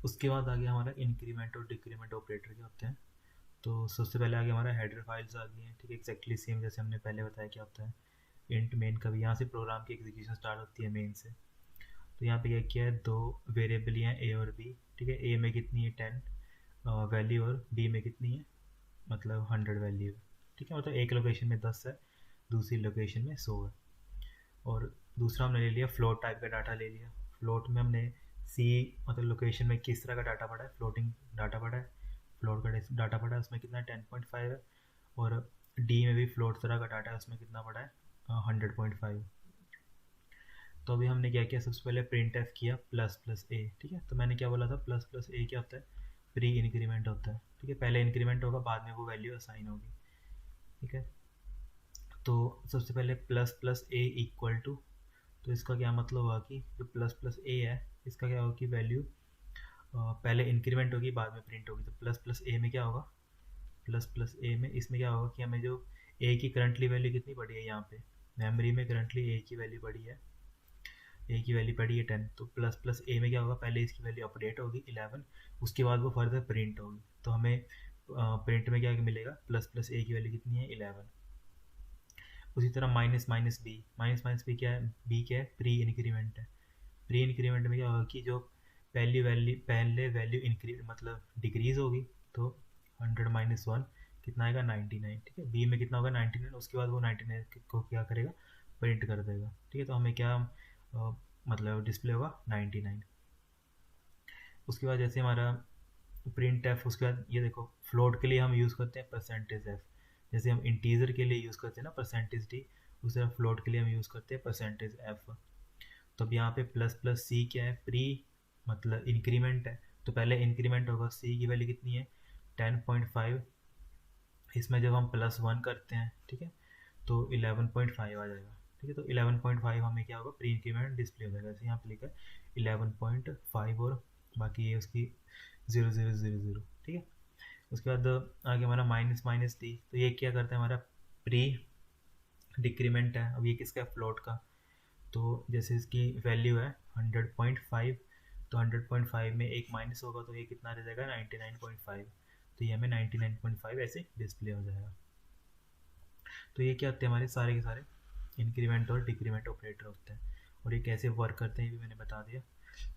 S1: उसके बाद आ गया हमारा इंक्रीमेंट और डिक्रीमेंट ऑपरेटर क्या होते हैं। तो सबसे पहले आ गया हमारा हेडर फाइल्स आ गई हैं। ठीक है, एक्जैक्टली सेम जैसे हमने पहले बताया क्या होता है। इंट मेन का भी यहाँ से प्रोग्राम की एग्जीक्यूशन स्टार्ट होती है मेन से। तो यहाँ पे क्या किया है, 2 वेरिएबल हैं ए और बी। ठीक है, ए में कितनी है 10 वैल्यू और बी में कितनी है मतलब 100 वैल्यू है। ठीक है, मतलब एक लोकेशन में 10 है, दूसरी लोकेशन में 100 है। और दूसरा हमने ले लिया फ्लोट टाइप का डाटा ले लिया। फ्लोट में हमने सी मतलब लोकेशन में किस तरह का डाटा पड़ा है, फ्लोटिंग डाटा पड़ा है, फ्लोट का डाटा पड़ा है, उसमें कितना 10.5 है। और डी में भी फ्लोट तरह का डाटा है, उसमें कितना पड़ा है 100.5। तो अभी हमने क्या किया, सबसे पहले प्रिंट एफ किया ++a। ठीक है, तो मैंने क्या बोला था, ++a क्या होता है, प्री इंक्रीमेंट होता है। ठीक है, पहले इंक्रीमेंट होगा, बाद में वो वैल्यू असाइन होगी। ठीक है, तो सबसे पहले ++a इक्वल टू, तो इसका क्या मतलब हुआ कि जो ++a है इसका क्या होगा कि वैल्यू पहले इंक्रीमेंट होगी बाद में प्रिंट होगी। तो ++a में क्या होगा, ++a में इसमें क्या होगा कि हमें जो a की करंटली वैल्यू कितनी पड़ी है, यहाँ पे मेमोरी में करंटली a की वैल्यू पड़ी है, a की वैल्यू पड़ी है 10। तो ++a में क्या होगा, पहले इसकी वैल्यू अपडेट होगी 11, उसके बाद वो फर्दर प्रिंट होगी। तो हमें प्रिंट में क्या मिलेगा, ++a की वैल्यू कितनी है 11। उसी तरह -b क्या है, b क्या है, प्री इंक्रीमेंट है। प्री इंक्रीमेंट में क्या होगा कि जो पहले वैल्यू इंक्री मतलब डिक्रीज होगी, तो 100 - 1 कितना आएगा 99। ठीक है, बी में कितना होगा 99, उसके बाद वो 99 को क्या करेगा, प्रिंट कर देगा। ठीक है, तो हमें क्या मतलब डिस्प्ले होगा 99। उसके बाद जैसे हमारा प्रिंट एफ, उसके बाद ये देखो फ्लोट के लिए हम यूज़ करते हैं %f, जैसे हम इंटीजर के लिए यूज़ करते हैं ना %d, उस तरह फ्लोट के लिए हम यूज़ करते हैं %f। तो अब यहाँ पे ++c क्या है, प्री मतलब इंक्रीमेंट है, तो पहले इंक्रीमेंट होगा, सी की वैल्यू कितनी है 10.5, इसमें जब हम +1 करते हैं, ठीक है, तो 11.5 आ जाएगा, ठीक है। तो 11.5 हमें क्या होगा, प्री इंक्रीमेंट डिस्प्ले हो जाएगा, जैसे यहाँ पे लिखा है 11.5 और बाकी ये उसकी 0000, ठीक है। उसके बाद आगे हमारा माइनस माइनस डी, तो ये क्या करता है, हमारा प्री डिक्रीमेंट है। अब ये किसका है, फ्लोट का। तो जैसे इसकी वैल्यू है 100.5, तो 100.5 में एक माइनस होगा तो ये कितना रह जाएगा 99.5, तो ये हमें 99.5 ऐसे डिस्प्ले हो जाएगा। तो ये क्या होते हैं, हमारे सारे के सारे इंक्रीमेंट और डिक्रीमेंट ऑपरेटर होते हैं, और ये कैसे वर्क करते हैं ये भी मैंने बता दिया।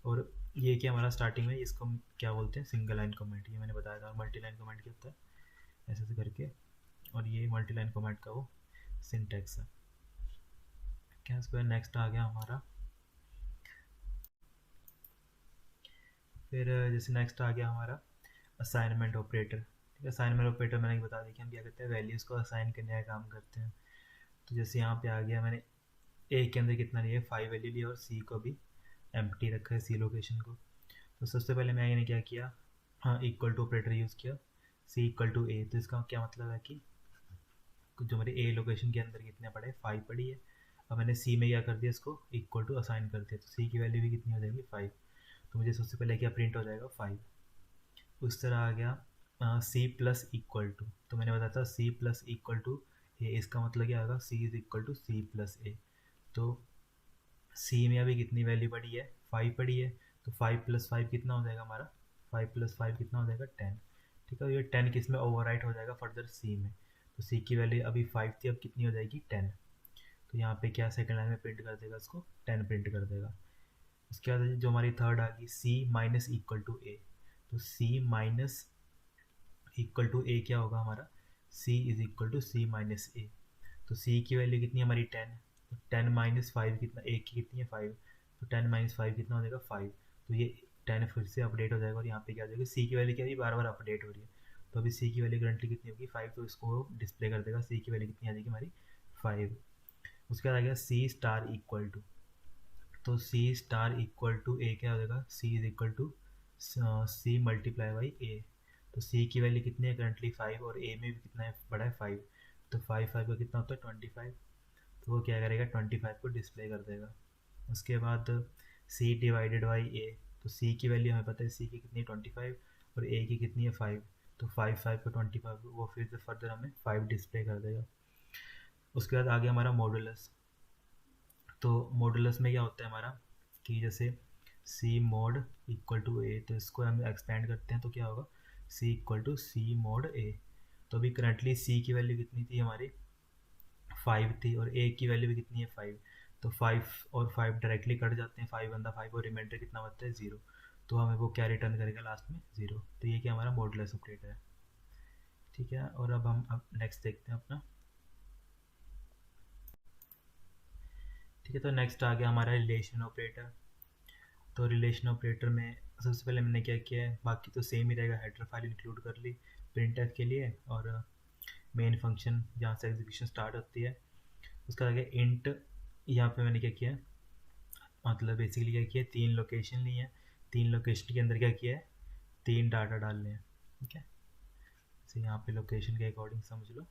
S1: और ये क्या हमारा स्टार्टिंग में इसको हम क्या बोलते हैं, सिंगल लाइन कमेंट, ये मैंने बताया था। और मल्टी लाइन कमेंट क्या होता है, ऐसे करके, और ये मल्टी लाइन कमेंट का वो सिंटैक्स है। क्या इसके बाद नेक्स्ट आ गया हमारा, फिर जैसे नेक्स्ट आ गया हमारा असाइनमेंट ऑपरेटर, ठीक है। असाइनमेंट ऑपरेटर मैंने बता दिया कि हम क्या करते हैं, वैल्यूज़ को असाइन करने का काम करते हैं। तो जैसे यहाँ पे आ गया, मैंने ए के अंदर कितना लिया, 5 वैल्यू लिया, और सी को भी एम्प्टी रखा है, सी लोकेशन को। तो सबसे पहले मैंने क्या किया, हाँ, इक्वल टू ऑपरेटर यूज़ किया, सी इक्वल टू ए। तो इसका क्या मतलब है कि जो मेरे ए लोकेशन के अंदर कितने पड़े, 5 पड़ी है। अब मैंने सी में क्या कर दिया, इसको इक्वल टू असाइन कर दिया, तो सी की वैल्यू भी कितनी हो जाएगी 5। तो मुझे सबसे पहले क्या प्रिंट हो जाएगा 5। उस तरह आ गया सी प्लस इक्वल टू, तो मैंने बताया था C plus equal to A, इसका मतलब क्या आएगा, C is equal to C plus A. तो सी में अभी कितनी वैल्यू पड़ी है, 5 पड़ी है, तो 5 + 5 कितना हो जाएगा हमारा, 5 + 5 कितना हो जाएगा 10, ठीक है। ये 10 किस में ओवरराइट हो जाएगा फर्दर, सी में। तो सी की वैल्यू अभी 5 थी, अब कितनी हो जाएगी 10। तो यहाँ पे क्या सेकंड लाइन में प्रिंट कर देगा, इसको 10 प्रिंट कर देगा। उसके बाद जो हमारी थर्ड आ गई, C minus equal to A, तो C minus equal to A क्या होगा हमारा, C is equal to C minus A. तो सी की वैल्यू कितनी है हमारी 10, तो 10 माइनस 5 कितना, ए की कितनी है 5, तो 10 माइनस 5 कितना हो जाएगा 5। तो ये 10 फिर से अपडेट हो जाएगा, और यहाँ पे क्या हो जाएगा, सी की वैल्यू क्या है, बार बार अपडेट हो रही है। तो अभी सी की वैल्यू करंटली कितनी होगी 5, तो इसको डिस्प्ले कर देगा, सी की वैल्यू कितनी आ जाएगी हमारी 5। उसके बाद आ गया सी स्टार इक्वल टू, तो C star equal to A क्या हो जाएगा, C is equal to C multiply by A. तो सी की वैल्यू कितनी है करंटली 5, और ए में भी कितना है बड़ा है 5, तो 5 का कितना होता है 25। तो वो क्या करेगा 25 को डिस्प्ले कर देगा। उसके बाद सी डिवाइडेड बाई ए, तो सी की वैल्यू हमें पता है, सी की कितनी है 25, और ए की कितनी है 5, तो 5 को 25 वो फिर से फर्दर हमें 5 डिस्प्ले कर देगा। उसके बाद आ गया हमारा मॉडुलस। तो मॉडुलस में क्या होता है हमारा, कि जैसे सी मॉड इक्वल टू ए, तो इसको हम एक्सपेंड करते हैं तो क्या होगा, सी इक्वल टू सी मॉड ए। तो अभी करंटली सी की वैल्यू कितनी थी हमारी 5 थी, और ए की वैल्यू भी कितनी है 5। तो 5 और 5 डायरेक्टली कट जाते हैं, 5 बंदा 5, और रिमाइंडर कितना बचता है 0। तो हमें वो क्या रिटर्न करेगा लास्ट में 0। तो ये क्या हमारा मॉडुलस ऑपरेटर है, ठीक है। और अब नेक्स्ट देखते हैं अपना, ठीक है। तो नेक्स्ट आ गया हमारा रिलेशन ऑपरेटर। तो रिलेशन ऑपरेटर में सबसे पहले मैंने क्या किया है, बाकी तो सेम ही रहेगा, हेडर फाइल इंक्लूड कर ली प्रिंटफ के लिए, और मेन फंक्शन जहाँ से एग्जीक्यूशन स्टार्ट होती है। उसका आगे इंट, यहाँ पे मैंने क्या किया, मतलब बेसिकली क्या किया, 3 लोकेशन ली है, 3 लोकेशन के अंदर क्या किया है, 3 डाटा डालने हैं, ठीक है। तो यहाँ पे लोकेशन के अकॉर्डिंग समझ लो,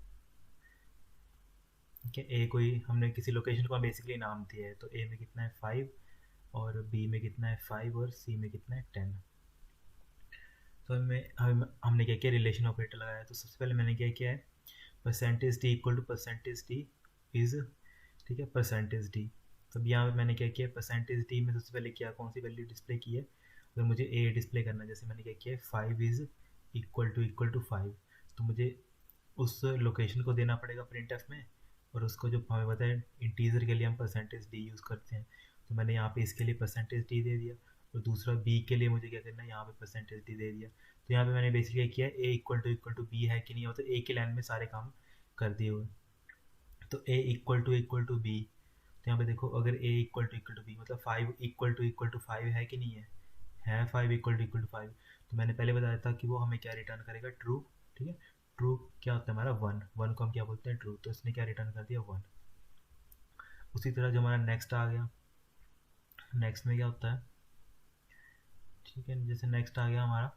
S1: ठीक है। ए कोई हमने किसी लोकेशन को बेसिकली नाम दिया है, तो ए में कितना है 5, और बी में कितना है 5, और सी में कितना है 10। तो हमने क्या किया, रिलेशन ऑपरेटर लगाया। तो सबसे पहले मैंने क्या किया है, percentage D equal to percentage D is, ठीक है, परसेंटेज डी। तो अब यहाँ पे मैंने क्या किया, परसेंटेज डी में सबसे पहले क्या, कौन सी वैल्यू डिस्प्ले की है, अगर मुझे ए डिस्प्ले करना है, जैसे मैंने क्या किया है 5 इज़ इक्वल टू 5, तो मुझे उस लोकेशन को देना पड़ेगा प्रिंट एफ में, और उसको जो हमें पता है इंटीजर के लिए हम परसेंटेज डी यूज़ करते हैं, तो मैंने यहाँ पे इसके लिए परसेंटेज डी दे दिया, और दूसरा बी के लिए मुझे क्या करना है, यहाँ पे परसेंटेज डी दे दिया। तो यहाँ पे मैंने बेसिकली किया है, ए इक्वल टू बी है कि नहीं, हो तो ए की लाइन में सारे काम कर दिए हुए। तो ए इक्वल टू बी, तो यहाँ पे देखो, अगर ए इक्वल टू बी मतलब 5 इक्वल टू 5 है कि नहीं है 5 इक्वल टू 5। तो मैंने पहले बताया था कि वो हमें क्या रिटर्न करेगा, ट्रू, ठीक है। ट्रू क्या होता है हमारा 1, 1 को हम क्या बोलते हैं ट्रू, तो इसने क्या रिटर्न कर दिया 1। उसी तरह जो हमारा नेक्स्ट आ गया, नेक्स्ट में क्या होता है, ठीक है। जैसे नेक्स्ट आ गया हमारा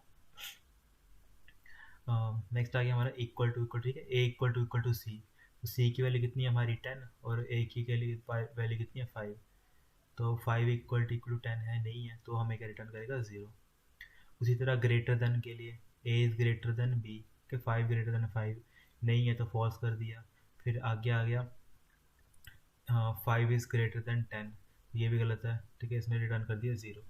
S1: इक्वल टू, ठीक है, ए इक्वल टू सी। तो सी की वैल्यू कितनी है हमारी 10 और ए की वैल्यू कितनी है 5। तो 5 इक्वल टू 10 है नहीं है, तो हमें क्या रिटर्न करेगा 0। उसी तरह ग्रेटर देन के लिए A is greater than B, के 5 ग्रेटर देन 5 नहीं है तो फॉल्स कर दिया। फिर आगे आ गया 5 इज़ ग्रेटर देन 10, ये भी गलत है, ठीक है, इसमें रिटर्न कर दिया 0।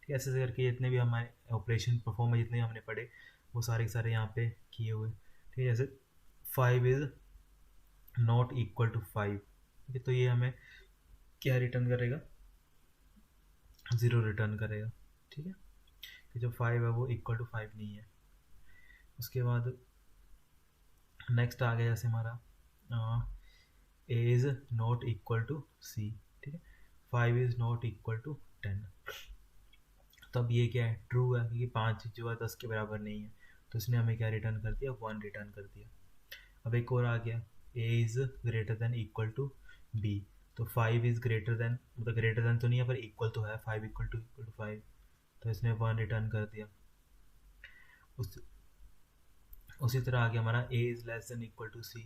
S1: ठीक है, ऐसे ऐसे करके जितने भी हमारे ऑपरेशन परफॉर्म है, जितने हमने पढ़े वो सारे के सारे यहाँ पे किए हुए। ठीक है, जैसे 5 इज़ नॉट इक्वल टू 5, ठीक है, तो ये हमें क्या रिटर्न करेगा, 0 रिटर्न करेगा। ठीक है, कि जो 5 है वो इक्वल टू 5 नहीं है। उसके बाद नेक्स्ट आ गया जैसे हमारा A is not equal to C, ठीक है, 5 इज़ नॉट इक्वल टू 10। तब ये क्या है, ट्रू है, क्योंकि 5 जो है 10 के बराबर नहीं है, तो इसने हमें क्या रिटर्न कर दिया, 1 रिटर्न कर दिया। अब एक और आ गया, A is greater than equal to B. तो 5 इज़ ग्रेटर देन, मतलब ग्रेटर देन तो नहीं है पर इक्वल तो है, 5 इक्वल टू 5, तो इसने 1 रिटर्न कर दिया। उसी तरह आ गया हमारा A is less than equal to C.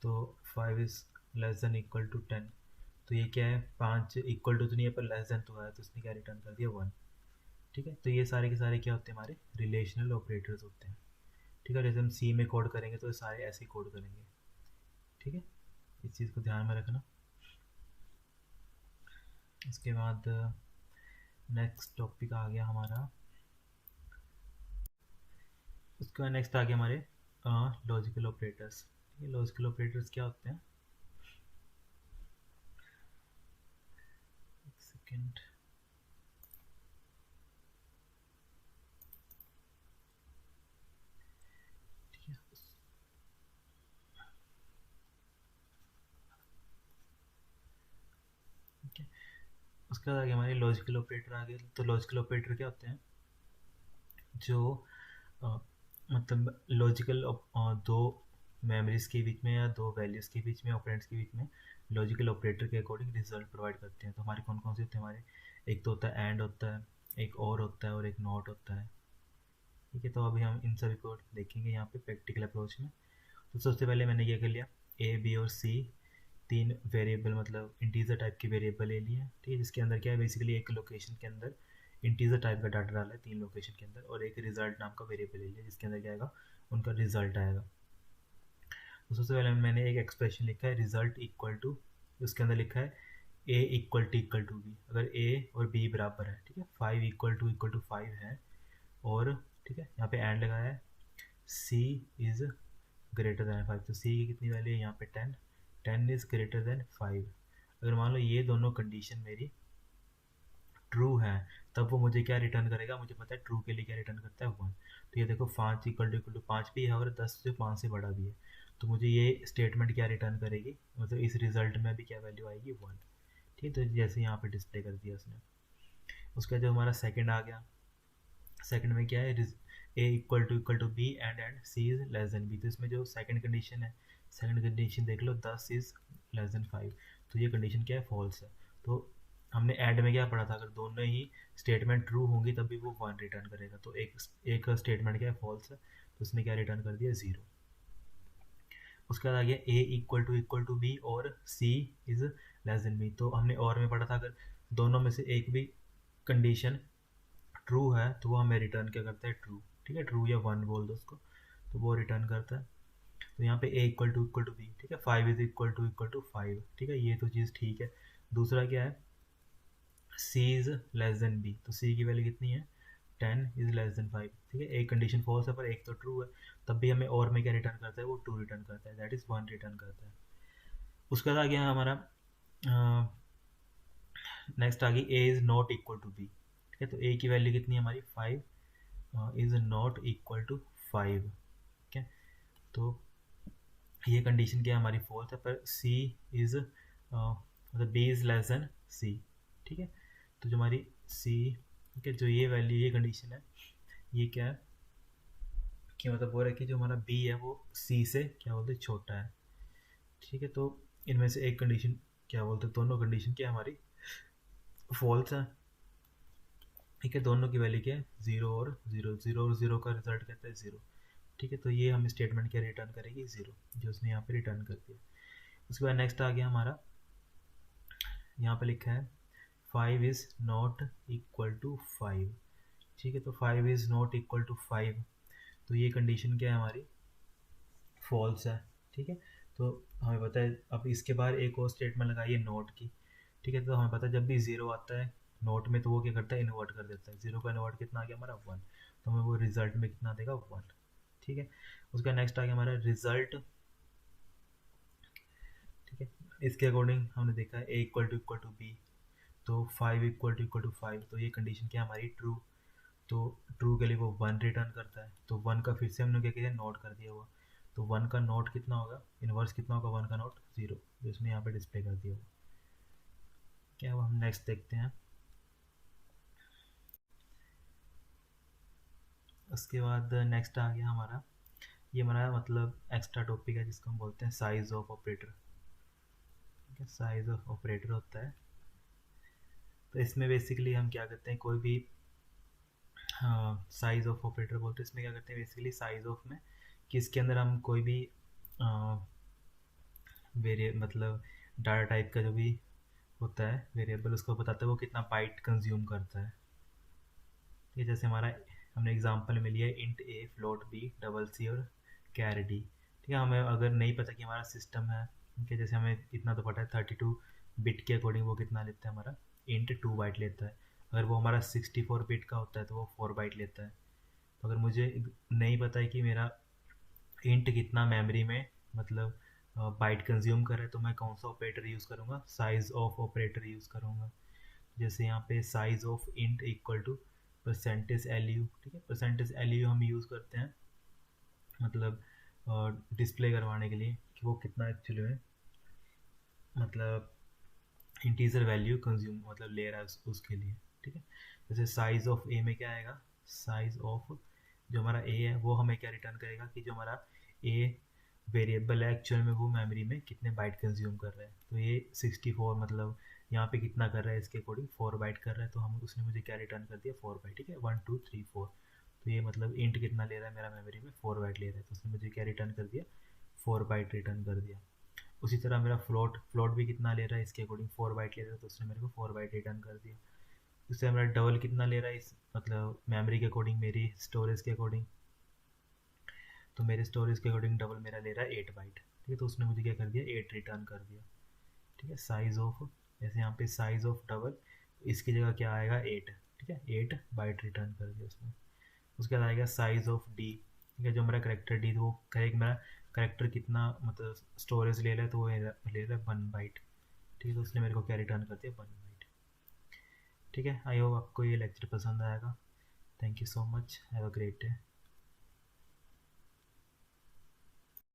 S1: तो 5 is less than equal to 10। तो ये क्या है, 5 इक्वल टू तो नहीं है पर लेस देन तो है, तो इसने क्या रिटर्न कर दिया 1। ठीक है, तो ये सारे के सारे क्या होते हैं, हमारे रिलेशनल ऑपरेटर्स होते हैं। ठीक है, जैसे हम सी में कोड करेंगे तो ये सारे ऐसे ही कोड करेंगे। ठीक है, इस चीज़ को ध्यान में रखना। इसके बाद नेक्स्ट टॉपिक आ गया हमारा, उसके बाद नेक्स्ट आ गया हमारे लॉजिकल ऑपरेटर्स। ठीक है, लॉजिकल ऑपरेटर्स क्या होते हैं, एक सेकेंड। ठीक है, ठीक है, उसके बाद आ गया हमारे लॉजिकल ऑपरेटर आ गए। तो लॉजिकल ऑपरेटर क्या होते हैं, जो अ, मतलब लॉजिकल दो मेमोरीज के बीच में या दो वैल्यूज़ के बीच में, ऑपरेंड्स के बीच में लॉजिकल ऑपरेटर के अकॉर्डिंग रिजल्ट प्रोवाइड करते हैं। तो हमारे कौन कौन से होते हैं, हमारे एक तो होता है एंड होता है, एक और होता है, और एक नॉट होता है। ठीक है, तो अभी हम इन सभी को देखेंगे यहाँ पे प्रैक्टिकल अप्रोच में। तो सबसे पहले मैंने क्या कर लिया, ए बी और सी तीन वेरिएबल, मतलब इंटीजर टाइप की वेरिएबल ले लिए। ठीक है, जिसके अंदर क्या है, बेसिकली एक लोकेशन के अंदर इंटीजर टाइप का डाटा डाला है 3 लोकेशन के अंदर, और एक रिजल्ट नाम का वेरिएबल ले लिया जिसके अंदर क्या आएगा, उनका रिजल्ट आएगा। तो सबसे पहले मैंने एक एक्सप्रेशन लिखा है रिजल्ट इक्वल टू, उसके अंदर लिखा है ए इक्वल टू बी। अगर ए और बी बराबर है, ठीक है, 5 इक्वल टू 5 है, और ठीक है यहाँ पे एंड लगाया है सी इज़ ग्रेटर देन 5। तो सी की कितनी वैल्यू है यहाँ पे 10, 10 इज़ ग्रेटर देन 5। अगर मान लो ये दोनों कंडीशन मेरी ट्रू है, तब वो मुझे क्या रिटर्न करेगा, मुझे पता है ट्रू के लिए क्या रिटर्न करता है 1। तो ये देखो 5 इक्वल टू 5 भी है और 10 से 5 से बड़ा भी है, तो मुझे ये स्टेटमेंट क्या रिटर्न करेगी, मतलब इस रिजल्ट में भी क्या वैल्यू आएगी 1। ठीक है, तो जैसे यहाँ पे डिस्प्ले कर दिया उसने। उसका जो हमारा सेकंड आ गया, सेकंड में क्या है, A equal to B and C is less than B. तो इसमें जो सेकंड कंडीशन है, सेकंड कंडीशन देख लो 10 इज लेस देन 5, तो ये कंडीशन क्या है, फॉल्स है। तो हमने एंड में क्या पढ़ा था, अगर दोनों ही स्टेटमेंट ट्रू होंगी तब भी वो 1 रिटर्न करेगा। तो एक स्टेटमेंट क्या है, फॉल्स है, तो उसने क्या रिटर्न कर दिया 0। उसके बाद आ गया ए इक्वल टू बी और सी इज लेस देन बी। तो हमने और में पढ़ा था, अगर दोनों में से एक भी कंडीशन ट्रू है तो वो हमें रिटर्न क्या करता है, ट्रू। ठीक है, ट्रू या 1 बोल दो उसको, तो वो रिटर्न करता है। तो यहाँ पे ए इक्वल टू बी, ठीक है, 5 इज इक्वल टू 5। ठीक है, ये तो चीज़ ठीक है। दूसरा क्या है, सी इज लेस देन बी। तो सी की वैल्यू कितनी है, 10 इज लेस देन 5। ठीक है, एक कंडीशन फॉल्स है पर एक तो ट्रू है, तब भी हमें और में क्या रिटर्न करता है, वो 2 रिटर्न करता है, दैट इज 1 रिटर्न करता है। उसके बाद आ गया हमारा नेक्स्ट आ गई A is not equal to B. ठीक है, तो ए की वैल्यू कितनी है हमारी 5 इज नॉट इक्वल टू 5। ठीक है, तो ये कंडीशन क्या है, हमारी फॉल्स है, पर सी इज मतलब बी इज लेस देन सी। ठीक है, तो जो हमारी सी, ठीक है, जो ये वैल्यू, ये कंडीशन है, ये क्या है कि मतलब वो है कि जो हमारा बी है वो सी से क्या बोलते हैं, छोटा है। ठीक है, तो इनमें से एक कंडीशन क्या बोलते हैं, दोनों कंडीशन क्या हमारी फॉल्स है, ठीक है, दोनों की वैल्यू क्या है, 0 और 0, 0 और 0 का रिजल्ट कहता है 0। ठीक है, तो ये हम स्टेटमेंट क्या रिटर्न करेगी, 0, जो उसने यहाँ पे रिटर्न कर दिया। उसके बाद नेक्स्ट आ गया हमारा, यहाँ पे लिखा है 5 इज़ नॉट इक्वल टू 5। ठीक है, तो 5 इज़ नॉट इक्वल टू 5, तो ये कंडीशन क्या है हमारी, फॉल्स है। ठीक है, तो हमें पता है, अब इसके बाद एक और स्टेटमेंट लगाइए नोट की। ठीक है, तो हमें पता है जब भी ज़ीरो आता है नोट में, तो वो क्या करता है, इन्वर्ट कर देता है। ज़ीरो का इन्वर्ट कितना आ गया हमारा, 1, तो हमें वो रिजल्ट में कितना देगा, 1। ठीक है, उसका नेक्स्ट आ गया हमारा रिजल्ट। ठीक है, इसके अकॉर्डिंग हमने देखा है ए इक्वल टू बी, तो 5 इक्वल टू 5, तो ये कंडीशन क्या है हमारी, ट्रू। तो ट्रू के लिए वो 1 रिटर्न करता है, तो 1 का फिर से हमने क्या किया, नोट कर दिया हुआ। तो 1 का नोट कितना होगा, इनवर्स कितना होगा 1 का नोट, 0, जो इसमें यहाँ पे डिस्प्ले कर दिया हुआ। क्या अब हम नेक्स्ट देखते हैं। उसके बाद नेक्स्ट आ गया हमारा, ये हमारा मतलब एक्स्ट्रा टॉपिक है जिसको हम बोलते हैं साइज ऑफ ऑपरेटर। ठीक है, साइज ऑफ ऑपरेटर होता है, तो इसमें बेसिकली हम क्या करते हैं, कोई भी साइज ऑफ ऑपरेटर बोलते हैं, इसमें क्या करते हैं बेसिकली, साइज ऑफ में कि इसके अंदर हम कोई भी वेरिए मतलब डाटा टाइप का जो भी होता है वेरिएबल, उसको बताता है वो कितना बाइट कंज्यूम करता है। ये जैसे हमारा, हमने एग्जांपल में लिया है इंट ए, फ्लोट बी, डबल सी और कैर डी। ठीक है, हमें अगर नहीं पता कि हमारा सिस्टम है, ठीक है, जैसे हमें इतना तो पता है 32 बिट के अकॉर्डिंग वो कितना लेता है हमारा, इंट 2 बाइट लेता है। अगर वो हमारा 64 बिट का होता है तो वो 4 बाइट लेता है। तो अगर मुझे नहीं पता है कि मेरा इंट कितना मेमोरी में मतलब बाइट कंज्यूम कर रहा है, तो मैं कौन सा ऑपरेटर यूज़ करूँगा, साइज ऑफ ऑपरेटर यूज़ करूँगा। जैसे यहाँ पे size of int equal to percentage L U. ठीक है, परसेंटेज एल यू हम यूज़ करते हैं मतलब डिस्प्ले करवाने के लिए कि वो कितना एक्चुअली में मतलब इंटीजर वैल्यू कंज्यूम मतलब ले रहा है उसके लिए। ठीक है, जैसे साइज ऑफ ए में क्या आएगा, साइज ऑफ जो हमारा ए है वो हमें क्या रिटर्न करेगा कि जो हमारा ए वेरिएबल है एक्चुअल में वो मेमोरी में कितने बाइट कंज्यूम कर रहा है। तो ये 64 मतलब यहाँ पे कितना कर रहा है, इसके अकॉर्डिंग 4 बाइट कर रहा है, तो हम उसने मुझे क्या रिटर्न कर दिया, 4 बाइट। ठीक है, 1 2 3 4, तो ये मतलब इंट कितना ले रहा है मेरा मेमोरी में, 4 बाइट ले रहा है, तो उसने मुझे क्या रिटर्न कर दिया, 4 बाइट रिटर्न कर दिया। उसी तरह मेरा फ्लोट फ्लोट भी कितना ले रहा है, इसके अकॉर्डिंग 4 बाइट ले रहा है, तो उसने मेरे को 4 बाइट रिटर्न कर दिया। उससे मेरा डबल कितना ले रहा है, इस मतलब मेमोरी के अकॉर्डिंग, मेरी स्टोरेज के अकॉर्डिंग, तो मेरे स्टोरेज के अकॉर्डिंग डबल मेरा ले रहा है 8 बाइट। ठीक है, तो उसने मुझे क्या कर दिया, 8 रिटर्न कर दिया। ठीक है, साइज ऑफ, जैसे यहाँ पे साइज ऑफ डबल, इसकी जगह क्या आएगा, 8। ठीक है, 8 बाइट रिटर्न कर दिया उसने। उसके बाद आएगा साइज ऑफ डी। ठीक है, जो मेरा करेक्टर डी, तो वो करेक्ट मेरा करेक्टर कितना मतलब स्टोरेज ले रहा है, तो वो ले रहा है 1 बाइट। ठीक है, तो उसने मेरे को क्या रिटर्न कर दिया, 1 बाइट। ठीक है, आई होप आपको ये लेक्चर पसंद आएगा। Thank you so much, have a great day.